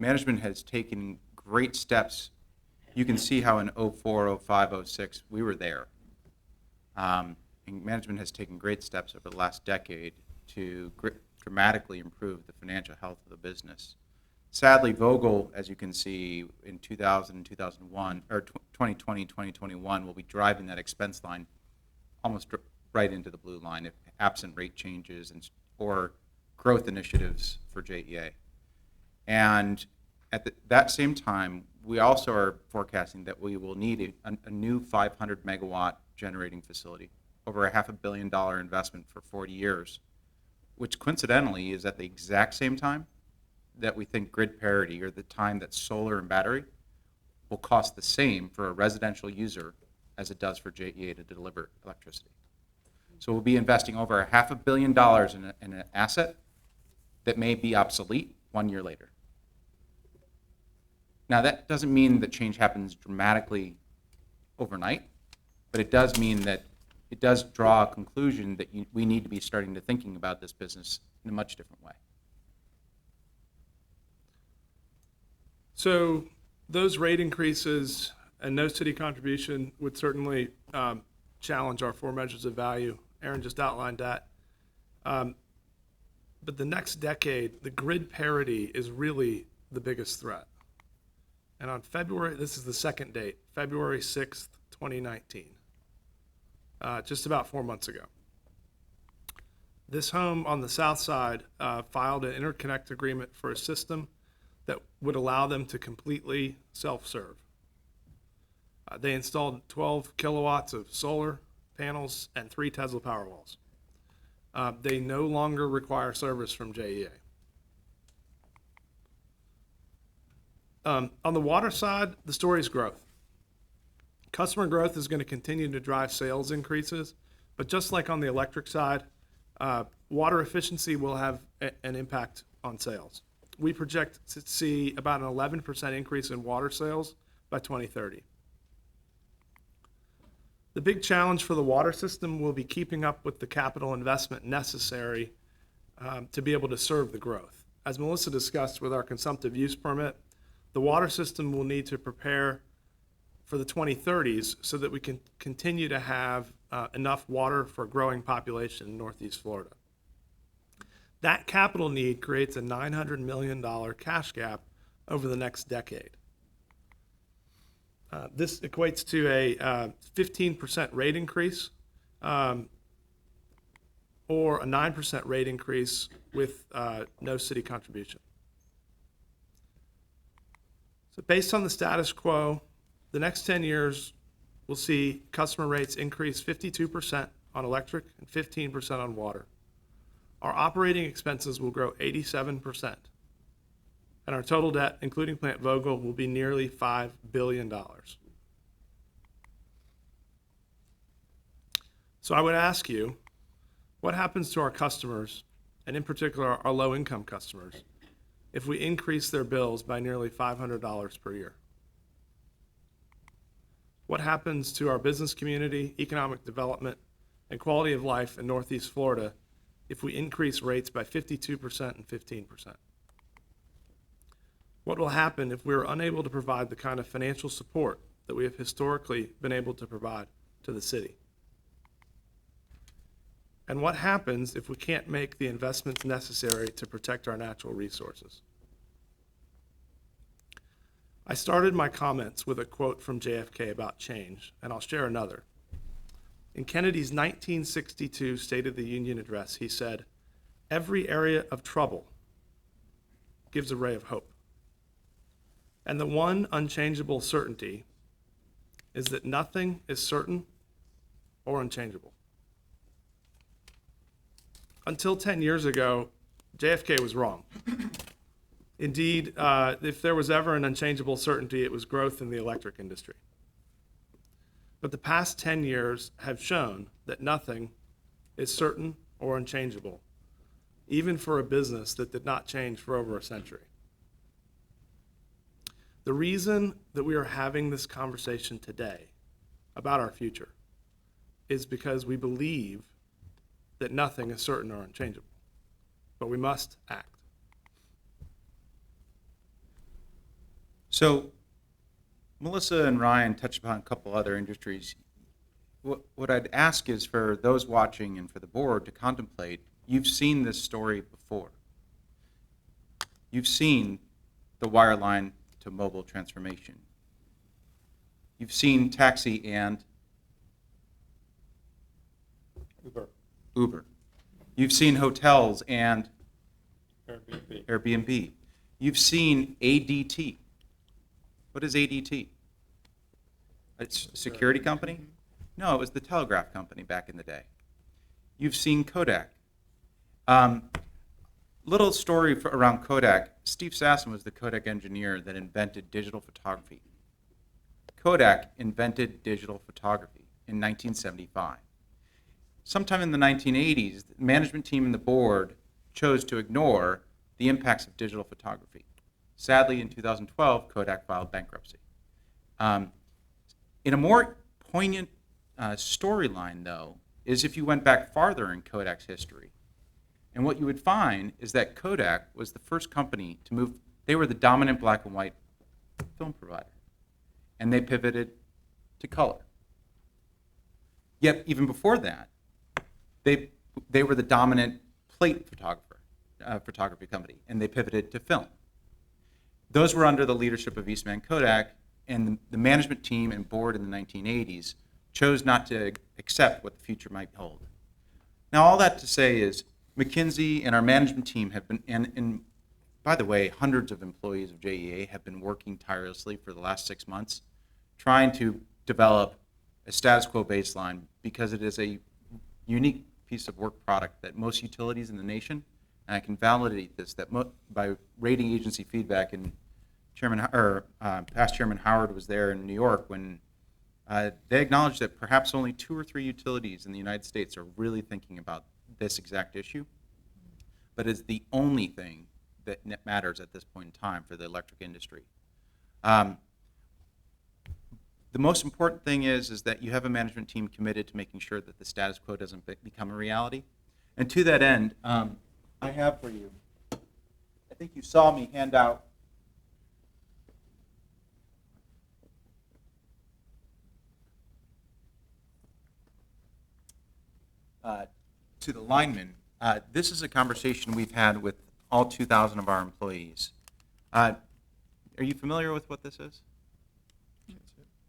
management has taken great steps. You can see how in 04, 05, 06, we were there. And management has taken great steps over the last decade to dramatically improve the financial health of the business. Sadly, Vogel, as you can see, in 2000, 2001, or 2020, 2021, will be driving that expense line almost right into the blue line if absent rate changes or growth initiatives for JEA. And at that same time, we also are forecasting that we will need a new 500 megawatt generating facility, over a $500 million investment for 40 years, which coincidentally is at the exact same time that we think grid parity, or the time that solar and battery will cost the same for a residential user as it does for JEA to deliver electricity. So we'll be investing over a $500 million in an asset that may be obsolete 1 year later. Now that doesn't mean that change happens dramatically overnight, but it does mean that it does draw a conclusion that we need to be starting to thinking about this business in a much different way. So those rate increases and no city contribution would certainly challenge our 4 measures of value. Aaron just outlined that. But the next decade, the grid parity is really the biggest threat. And on February, this is the second date, February 6th, 2019, just about 4 months ago. This home on the south side filed an interconnect agreement for a system that would allow them to completely self-serve. They installed 12 kilowatts of solar panels and 3 Tesla Powerwalls. They no longer require service from JEA. On the water side, the story is growth. Customer growth is going to continue to drive sales increases, but just like on the electric side, water efficiency will have an impact on sales. We project to see about an 11% increase in water sales by 2030. The big challenge for the water system will be keeping up with the capital investment necessary to be able to serve the growth. As Melissa discussed with our consumptive use permit, the water system will need to prepare for the 2030s so that we can continue to have enough water for a growing population in Northeast Florida. That capital need creates a $900 million cash gap over the next decade. This equates to a 15% rate increase or a 9% rate increase with no city contribution. So based on the status quo, the next 10 years will see customer rates increase 52% on electric and 15% on water. Our operating expenses will grow 87%, and our total debt, including Plant Vogtle, will be nearly $5 billion. So I would ask you, what happens to our customers, and in particular our low-income customers, if we increase their bills by nearly $500 per year? What happens to our business community, economic development, and quality of life in Northeast Florida if we increase rates by 52% and 15%? What will happen if we are unable to provide the kind of financial support that we have historically been able to provide to the city? And what happens if we can't make the investments necessary to protect our natural resources? I started my comments with a quote from JFK about change, and I'll share another. In Kennedy's 1962 State of the Union address, he said, "Every area of trouble gives a ray of hope. And the one unchangeable certainty is that nothing is certain or unchangeable." Until 10 years ago, JFK was wrong. Indeed, if there was ever an unchangeable certainty, it was growth in the electric industry. But the past 10 years have shown that nothing is certain or unchangeable, even for a business that did not change for over a century. The reason that we are having this conversation today about our future is because we believe that nothing is certain or unchangeable, but we must act. So Melissa and Ryan touched upon a couple other industries. What I'd ask is for those watching and for the board to contemplate, you've seen this story before. You've seen the wireline to mobile transformation. You've seen taxi and Uber. You've seen hotels and Airbnb. You've seen ADT. What is ADT? It's a security company? No, it was the telegraph company back in the day. You've seen Kodak. Little story around Kodak. Steve Sasson was the Kodak engineer that invented digital photography. Kodak invented digital photography in 1975. Sometime in the 1980s, the management team and the board chose to ignore the impacts of digital photography. Sadly, in 2012, Kodak filed bankruptcy. In a more poignant storyline, though, is if you went back farther in Kodak's history. And what you would find is that Kodak was the first company to move, they were the dominant black and white film provider. And they pivoted to color. Yet, even before that, they were the dominant plate photography company, and they pivoted to film. Those were under the leadership of Eastman Kodak, and the management team and board in the 1980s chose not to accept what the future might hold. Now, all that to say is McKinsey and our management team have been, and by the way, hundreds of employees of JEA have been working tirelessly for the last 6 months, trying to develop a status quo baseline because it is a unique piece of work product that most utilities in the nation, and I can validate this, that by rating agency feedback, and past Chairman Howard was there in New York when they acknowledged that perhaps only 2 or 3 utilities in the United States are really thinking about this exact issue, but it's the only thing that matters at this point in time for the electric industry. The most important thing is that you have a management team committed to making sure that the status quo doesn't become a reality. And to that end, I have for you, I think you saw me hand out to the linemen. This is a conversation we've had with all 2,000 of our employees. Are you familiar with what this is?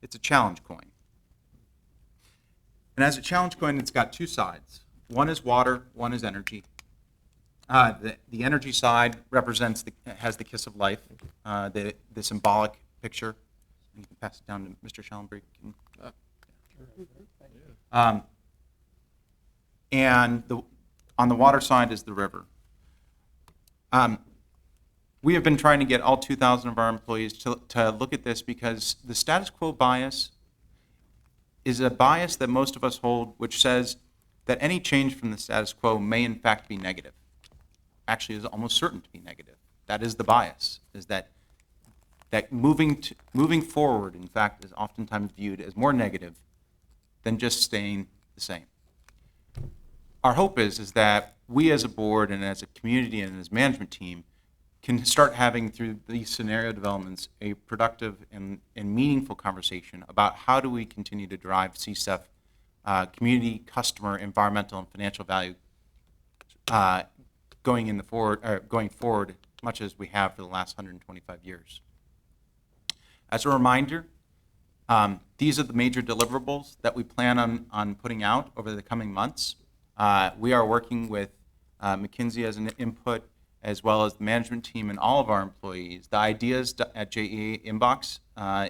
It's a challenge coin. And as a challenge coin, it's got 2 sides. One is water, one is energy. The energy side has the kiss of life, the symbolic picture. You can pass it down to Mr. Schellenberg. And on the water side is the river. We have been trying to get all 2,000 of our employees to look at this because the status quo bias is a bias that most of us hold, which says that any change from the status quo may in fact be negative. Actually, is almost certain to be negative. That is the bias, is that moving forward, in fact, is oftentimes viewed as more negative than just staying the same. Our hope is that we as a board and as a community and as management team can start having, through these scenario developments, a productive and meaningful conversation about how do we continue to drive CSEF community, customer, environmental, and financial value going forward, much as we have for the last 125 years. As a reminder, these are the major deliverables that we plan on putting out over the coming months. We are working with McKinsey as an input, as well as the management team and all of our employees. The ideas at JEA inbox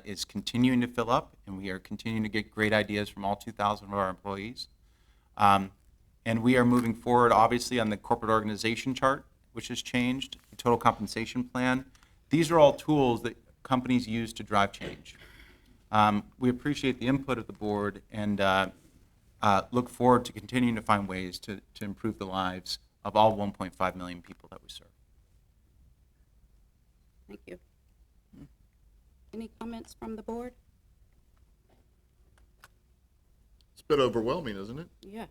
is continuing to fill up, and we are continuing to get great ideas from all 2,000 of our employees. And we are moving forward, obviously, on the corporate organization chart, which has changed, the total compensation plan. These are all tools that companies use to drive change. We appreciate the input of the board and look forward to continuing to find ways to improve the lives of all 1.5 million people that we serve. Thank you. Any comments from the board? It's a bit overwhelming, isn't it? Yeah.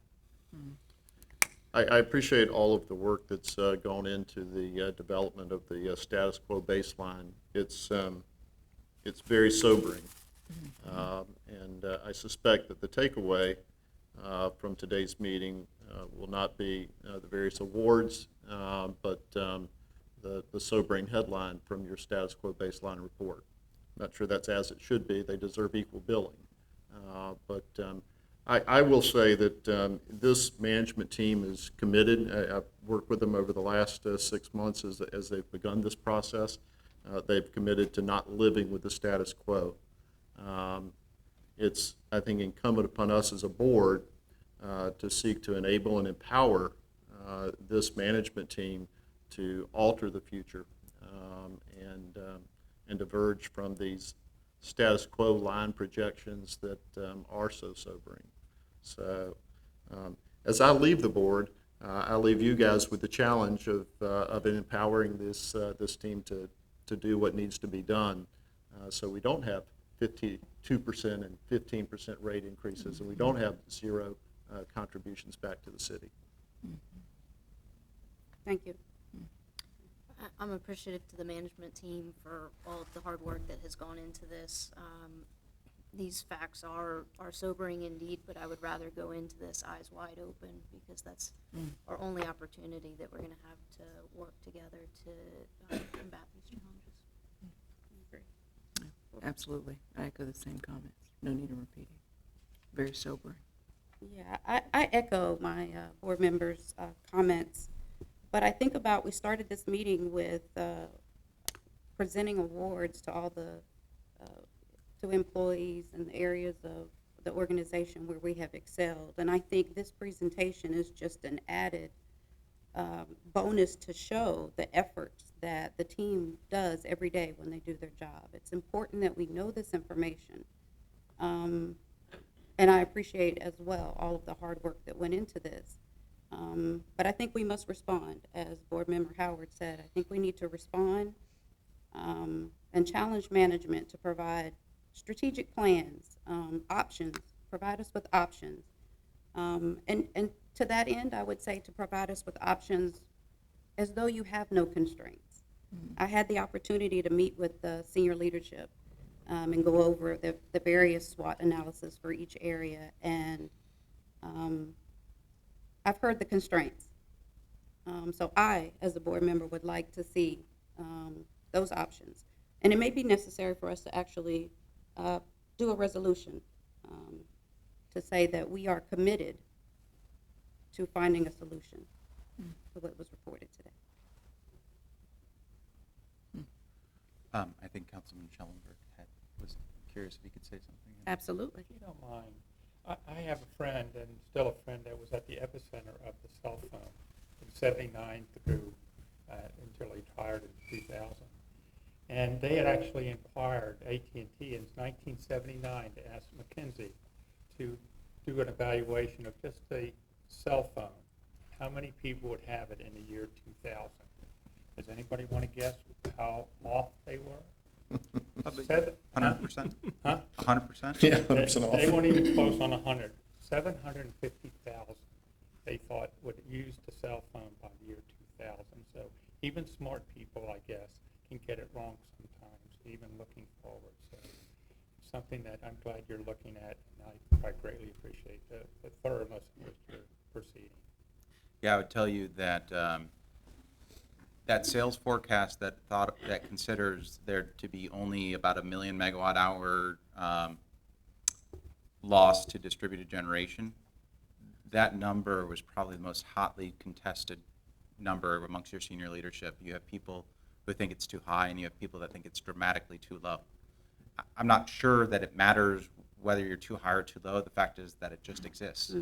I appreciate all of the work that's gone into the development of the status quo baseline. It's very sobering, and I suspect that the takeaway from today's meeting will not be the various awards, but the sobering headline from your status quo baseline report. I'm not sure that's as it should be. They deserve equal billing. But I will say that this management team is committed. I've worked with them over the last 6 months as they've begun this process. They've committed to not living with the status quo. It's, I think, incumbent upon us as a board to seek to enable and empower this management team to alter the future and diverge from these status quo line projections that are so sobering. So as I leave the board, I leave you guys with the challenge of empowering this team to do what needs to be done so we don't have 52% and 15% rate increases, and we don't have zero contributions back to the city. Thank you. I'm appreciative to the management team for all of the hard work that has gone into this. These facts are sobering indeed, but I would rather go into this eyes wide open because that's our only opportunity that we're going to have to work together to combat these challenges. Absolutely. I echo the same comments. No need of repeating. Very sobering. Yeah, I echo my board members' comments, but I think about we started this meeting with presenting awards to all the to employees in the areas of the organization where we have excelled, and I think this presentation is just an added bonus to show the efforts that the team does every day when they do their job. It's important that we know this information. And I appreciate as well all of the hard work that went into this. But I think we must respond, as Board Member Howard said. I think we need to respond and challenge management to provide strategic plans, options, provide us with options. And to that end, I would say to provide us with options as though you have no constraints. I had the opportunity to meet with the senior leadership and go over the various SWOT analysis for each area, and I've heard the constraints. So I, as a board member, would like to see those options. And it may be necessary for us to actually do a resolution to say that we are committed to finding a solution to what was reported today. I think Councilman Schellenberg was curious if he could say something. Absolutely. If you don't mind, I have a friend, and still a friend, that was at the epicenter of the cell phone from '79 through until he retired in 2000. And they had actually inquired AT&T in 1979 to ask McKinsey to do an evaluation of just the cell phone. How many people would have it in the year 2000? Does anybody want to guess how off they were? 100%? Huh? 100%? Yeah, 100% off. They weren't even close on 100. 750,000 they thought would use the cell phone by the year 2000. So even smart people, I guess, can get it wrong sometimes, even looking forward. So something that I'm glad you're looking at, and I greatly appreciate the thoroughness in which you're proceeding. Yeah, I would tell you that that sales forecast that considers there to be only about 1 million megawatt hour loss to distributed generation, that number was probably the most hotly contested number amongst your senior leadership. You have people who think it's too high, and you have people that think it's dramatically too low. I'm not sure that it matters whether you're too high or too low. The fact is that it just exists.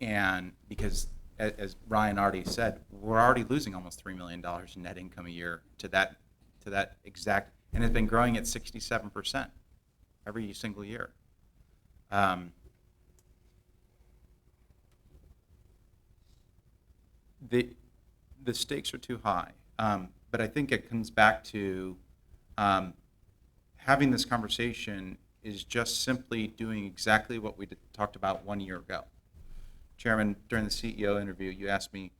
And because, as Ryan already said, we're already losing almost $3 million in net income a year to that exact, and it's been growing at 67% every single year. The stakes are too high, but I think it comes back to having this conversation is just simply doing exactly what we talked about 1 year ago. Chairman, during the CEO interview, you asked me,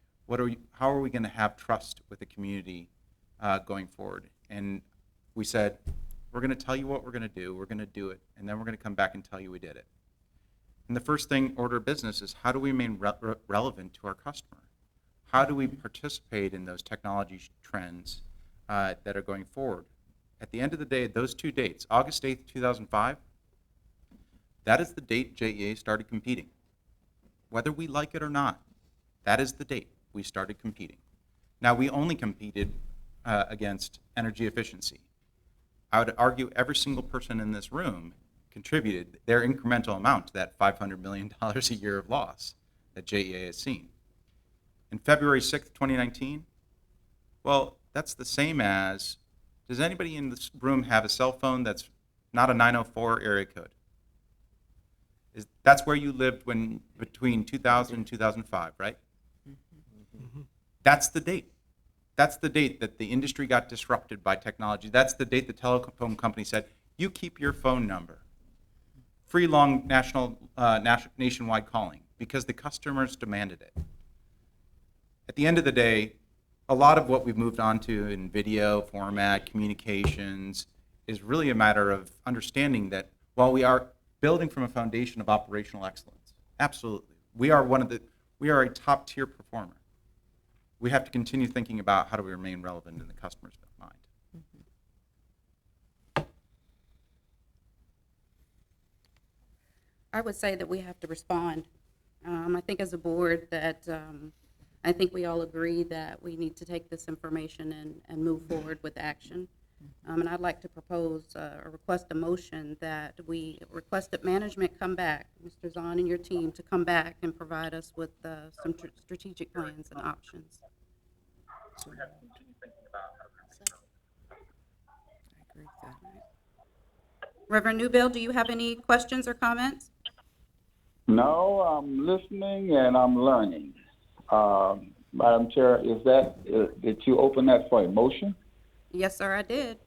how are we going to have trust with the community going forward? And we said, we're going to tell you what we're going to do, it, and then we're going to come back and tell you we did it. And the first order of business is, how do we remain relevant to our customer? How do we participate in those technology trends that are going forward? At the end of the day, those 2 dates, August 8th, 2005, that is the date JEA started competing. Whether we like it or not, that is the date we started competing. Now, we only competed against energy efficiency. I would argue every single person in this room contributed their incremental amount to that $500 million a year of loss that JEA has seen. In February 6th, 2019, well, that's the same as, does anybody in this room have a cell phone that's not a 904 area code? That's where you lived between 2000 and 2005, right? That's the date. That's the date that the industry got disrupted by technology. That's the date the telephone company said, you keep your phone number. Free long nationwide calling, because the customers demanded it. At the end of the day, a lot of what we've moved on to in video format, communications, is really a matter of understanding that while we are building from a foundation of operational excellence, absolutely, we are a top tier performer. We have to continue thinking about how do we remain relevant in the customer's mind. I would say that we have to respond. I think as a board that I think we all agree that we need to take this information and move forward with action. And I'd like to propose or request a motion that we request that management come back, Mr. Zahn and your team, to come back and provide us with some strategic plans and options. I agree with that. Reverend Newbill, do you have any questions or comments? No, I'm listening and I'm learning. Madam Chair, did you open that for a motion? Yes, sir, I did.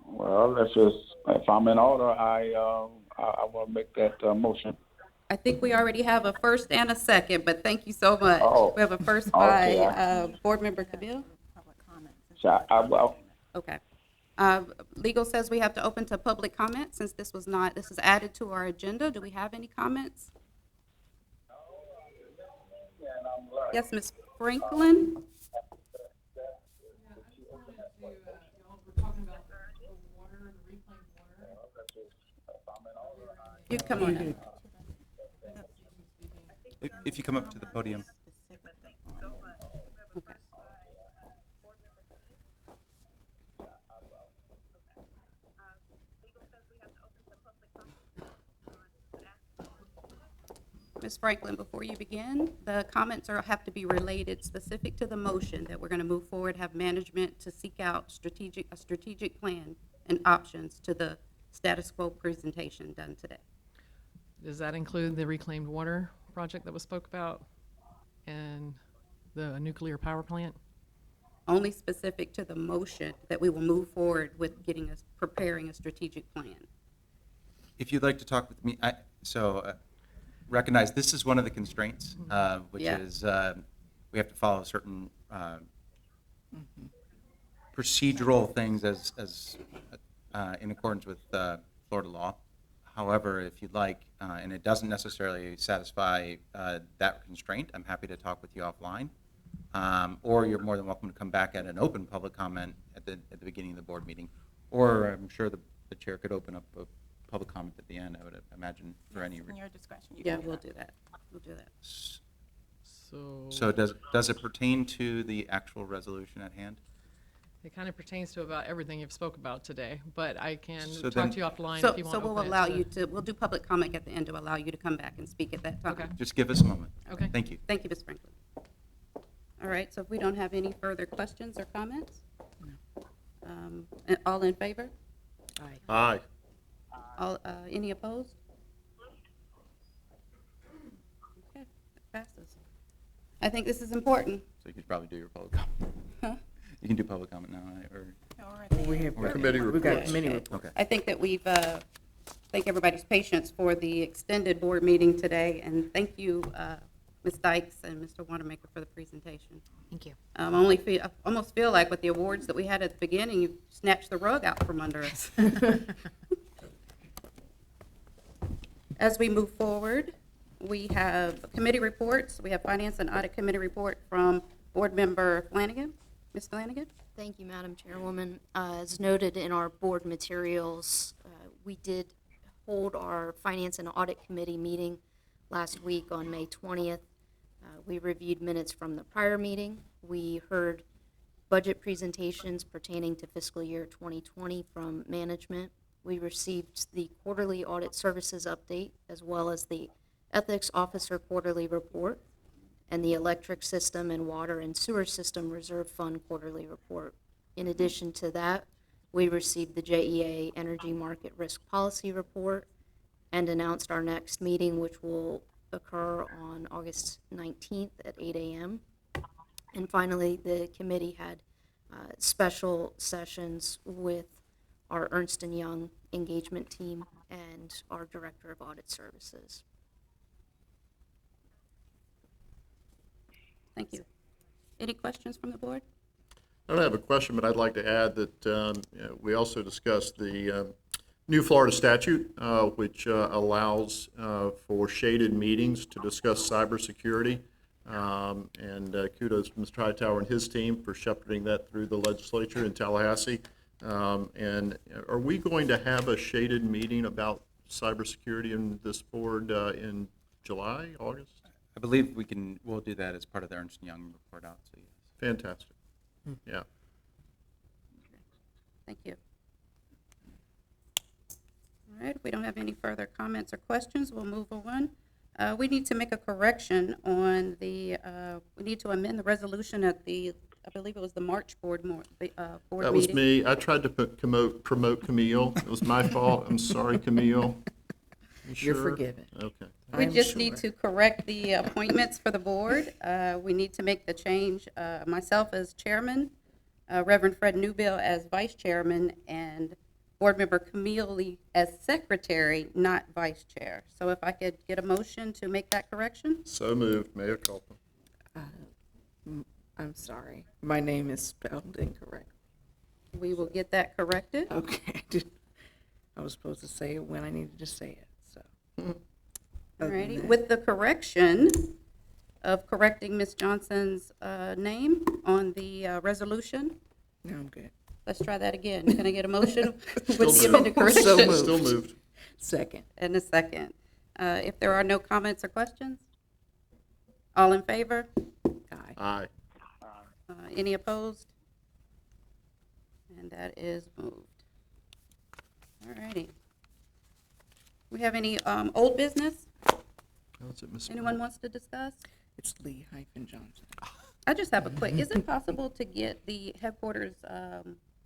Well, if I'm in order, I will make that motion. I think we already have a first and a second, but thank you so much. Oh, We have a first okay. by Board Member Cabil. Okay. Legal says we have to open to public comment since this is added to our agenda. Do we have any comments? Yes, Ms. Franklin? You come on in. If you come up to the podium. Okay. Ms. Franklin, before you begin, the comments have to be related specific to the motion that we're going to move forward, have management to seek out a strategic plan and options to the status quo presentation done today. Does that include the reclaimed water project that was spoke about and the nuclear power plant? Only specific to the motion that we will move forward with preparing a strategic plan. If you'd like to talk with me, recognize this is one of the constraints, which is we have to follow certain procedural things as in accordance with Florida law. However, if you'd like, and it doesn't necessarily satisfy that constraint, I'm happy to talk with you offline. Or you're more than welcome to come back at an open public comment at the beginning of the board meeting. Or I'm sure the chair could open up a public comment at the end, I would imagine, for any. In your discretion. Yeah, we'll do that. We'll do that. So does it pertain to the actual resolution at hand? It kind of pertains to about everything you've spoke about today, but I can So talk then- to you offline So if you want so to we'll open it allow to- you to, we'll do public comment at the end to allow you to come back and speak at that time. Okay. Just give us a moment. Okay. Thank you. Thank you, Ms. Franklin. All right, so if we don't have any further questions or comments? All in favor? Aye. All, any opposed? Okay, that passes. I think this is important. So you could probably do your public comment. Huh? You can do public comment now, or? We have Committee we got reports. committee Okay. reports. Okay. I think that we've, thank everybody's patience for the extended board meeting today, and thank you, Ms. Dykes and Mr. Wanamaker for the presentation. Thank you. I almost feel like with the awards that we had at the beginning, you snatched the rug out from under us. As we move forward, we have committee reports. We have Finance and Audit Committee report from Board Member Flanagan. Ms. Flanagan? Thank you, Madam Chairwoman. As noted in our board materials, we did hold our Finance and Audit Committee meeting last week on May 20th. We reviewed minutes from the prior meeting. We heard budget presentations pertaining to fiscal year 2020 from management. We received the quarterly audit services update, as well as the ethics officer quarterly report and the electric system and water and sewer system reserve fund quarterly report. In addition to that, we received the JEA Energy Market Risk Policy report and announced our next meeting, which will occur on August 19th at 8 a.m. And finally, the committee had special sessions with our Ernst & Young engagement team and our Director of Audit Services. Thank you. Any questions from the board? I don't have a question, but I'd like to add that we also discussed the new Florida statute, which allows for shaded meetings to discuss cybersecurity. And kudos to Mr. Hightower and his team for shepherding that through the legislature in Tallahassee. And are we going to have a shaded meeting about cybersecurity in this board in July, August? I believe we'll do that as part of the Ernst & Young report out, so yes. Fantastic. Yeah. Thank you. All right, if we don't have any further comments or questions, we'll move on. We need to make a correction on we need to amend the resolution at I believe it was the March board board meeting. That was me. I tried to promote Camille. It was my fault. I'm sorry, Camille. You're sure? forgiven. Okay. We just need to correct the appointments for the board. We need to make the change, myself as chairman, Reverend Fred Newbill as vice chairman, and board member Camille Lee as secretary, not vice chair. So if I could get a motion to make that correction? So moved. Mayor culpa. I'm sorry. My name is spelled incorrect. We will get that corrected. Okay. I was supposed to say it when I needed to say it, so. Alrighty, with the correction of correcting Ms. Johnson's name on the resolution. No, I'm good. Let's try that again. Can I get a motion with Still the amended correction? So moved. Still moved. Second. And a second. If there are no comments or questions, all in favor? Aye. Aye. Any opposed? And that is moved. Alrighty. We have any old business? How's it, Ms. Anyone wants to discuss? It's Lee-Johnson. I just have a quick, is it possible to get the headquarters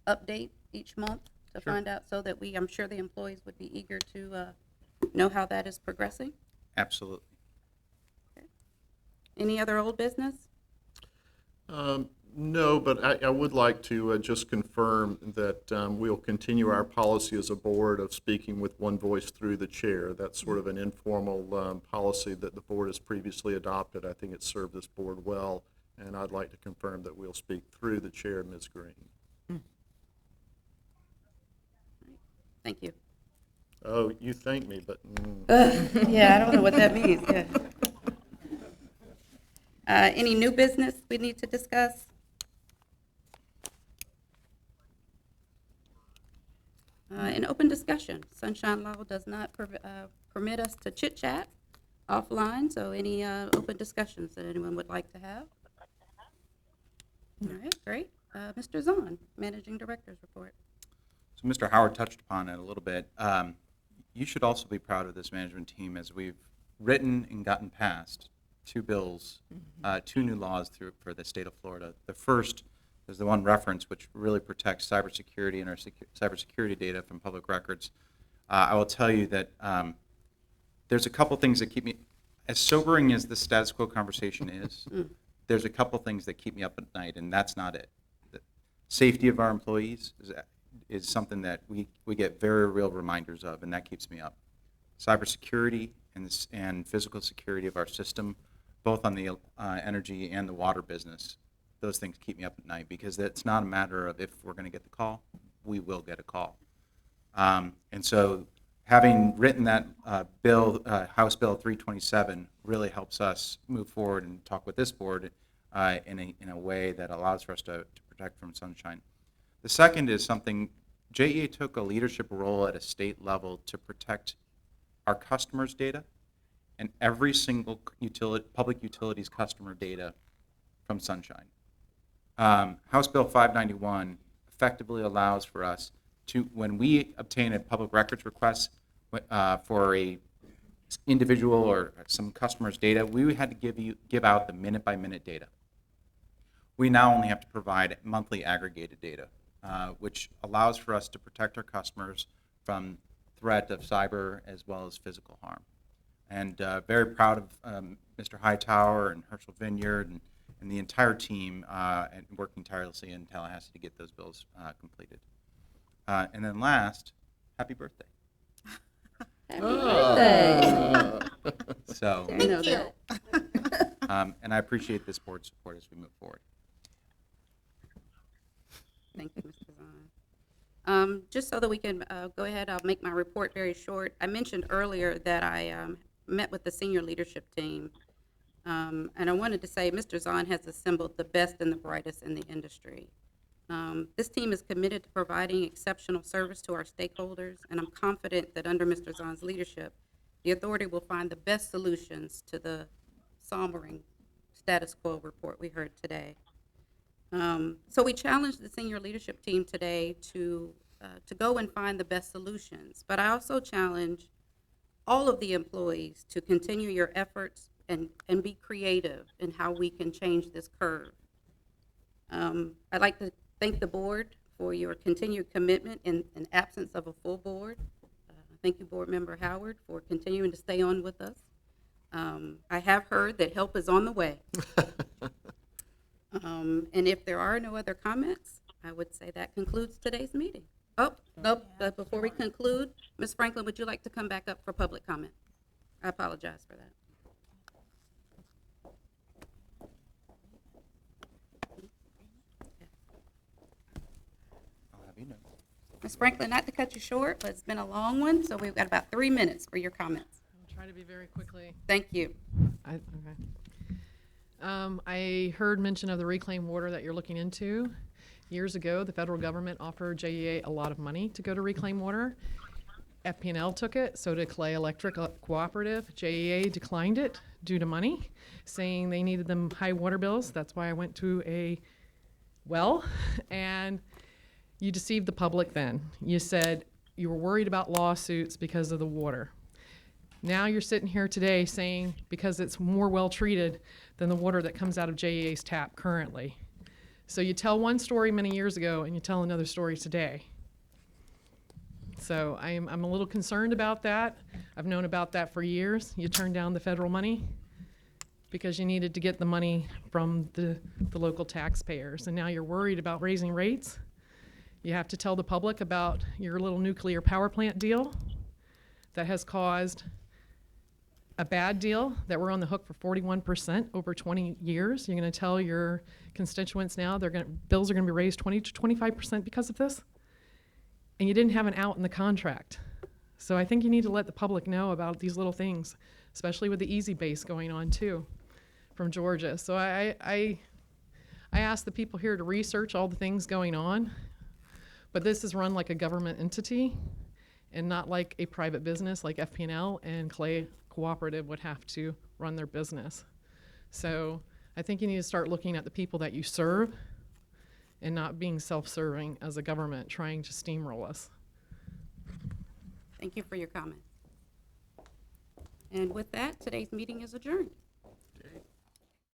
update each month to Sure. find out so that I'm sure the employees would be eager to know how that is progressing? Absolutely. Any other old business? No, but I would like to just confirm that we'll continue our policy as a board of speaking with one voice through the chair. That's sort of an informal policy that the board has previously adopted. I think it's served this board well, and I'd like to confirm that we'll speak through the chair, Ms. Green. Thank you. Oh, you thank me, but. Yeah, I don't know what that means. Yeah. Any new business we need to discuss? In open discussion, Sunshine Law does not permit us to chit-chat offline, so any open discussions that anyone would like to have? All right, great. Mr. Zahn, Managing Director's Report. So Mr. Howard touched upon it a little bit. You should also be proud of this management team as we've written and gotten passed 2 bills, 2 new laws for the state of Florida. The first is the one reference which really protects cybersecurity and our cybersecurity data from public records. I will tell you that there's a couple things that keep me, as sobering as the status quo conversation is, there's a couple things that keep me up at night, and that's not it. The safety of our employees is something that we get very real reminders of, and that keeps me up. Cybersecurity and physical security of our system, both on the energy and the water business, those things keep me up at night because it's not a matter of if we're going to get the call, we will get a call. And so having written that bill, House Bill 327, really helps us move forward and talk with this board in a way that allows for us to protect from sunshine. The second is something, JEA took a leadership role at a state level to protect our customers' data and every single public utilities customer data from sunshine. House Bill 591 effectively allows for us to, when we obtain a public records request for a individual or some customer's data, we had to give out the minute-by-minute data. We now only have to provide monthly aggregated data, which allows for us to protect our customers from threat of cyber as well as physical harm. And very proud of Mr. Hightower and Herschel Vineyard and the entire team and working tirelessly in Tallahassee to get those bills completed. And then last, happy birthday. Happy birthday. So, I know that. and I appreciate this board's support as we move forward. Thank you, Mr. Zahn. Just so that we can go ahead, I'll make my report very short. I mentioned earlier that I met with the senior leadership team, and I wanted to say Mr. Zahn has assembled the best and the brightest in the industry. This team is committed to providing exceptional service to our stakeholders, and I'm confident that under Mr. Zahn's leadership, the authority will find the best solutions to the sombering status quo report we heard today. So we challenged the senior leadership team today to go and find the best solutions, but I also challenge all of the employees to continue your efforts and be creative in how we can change this curve. I'd like to thank the board for your continued commitment in absence of a full board. Thank you, Board Member Howard, for continuing to stay on with us. I have heard that help is on the way. And if there are no other comments, I would say that concludes today's meeting. Oh, nope, before we conclude, Ms. Franklin, would you like to come back up for public comment? I apologize for that. I'll have you know. Ms. Franklin, not to cut you short, but it's been a long one, so we've got about 3 minutes for your comments. I'll try to be very quickly. Thank you. I heard mention of the reclaimed water that you're looking into. Years ago, the federal government offered JEA a lot of money to go to reclaim water. FP&L took it, so did Clay Electric Cooperative. JEA declined it due to money, saying they needed them high water bills. That's why I went to a well, and you deceived the public then. You said you were worried about lawsuits because of the water. Now you're sitting here today saying because it's more well-treated than the water that comes out of JEA's tap currently. So you tell one story many years ago and you tell another story today. So I'm a little concerned about that. I've known about that for years. You turned down the federal money because you needed to get the money from the local taxpayers. And now you're worried about raising rates. You have to tell the public about your little nuclear power plant deal that has caused a bad deal that we're on the hook for 41% over 20 years. You're going to tell your constituents now bills are going to be raised 20 to 25% because of this. And you didn't have an out in the contract. So I think you need to let the public know about these little things, especially with the easy base going on too from Georgia. So I asked the people here to research all the things going on, but this is run like a government entity and not like a private business like FP&L and Clay Cooperative would have to run their business. So I think you need to start looking at the people that you serve and not being self-serving as a government trying to steamroll us. Thank you for your comment. And with that, today's meeting is adjourned. Okay.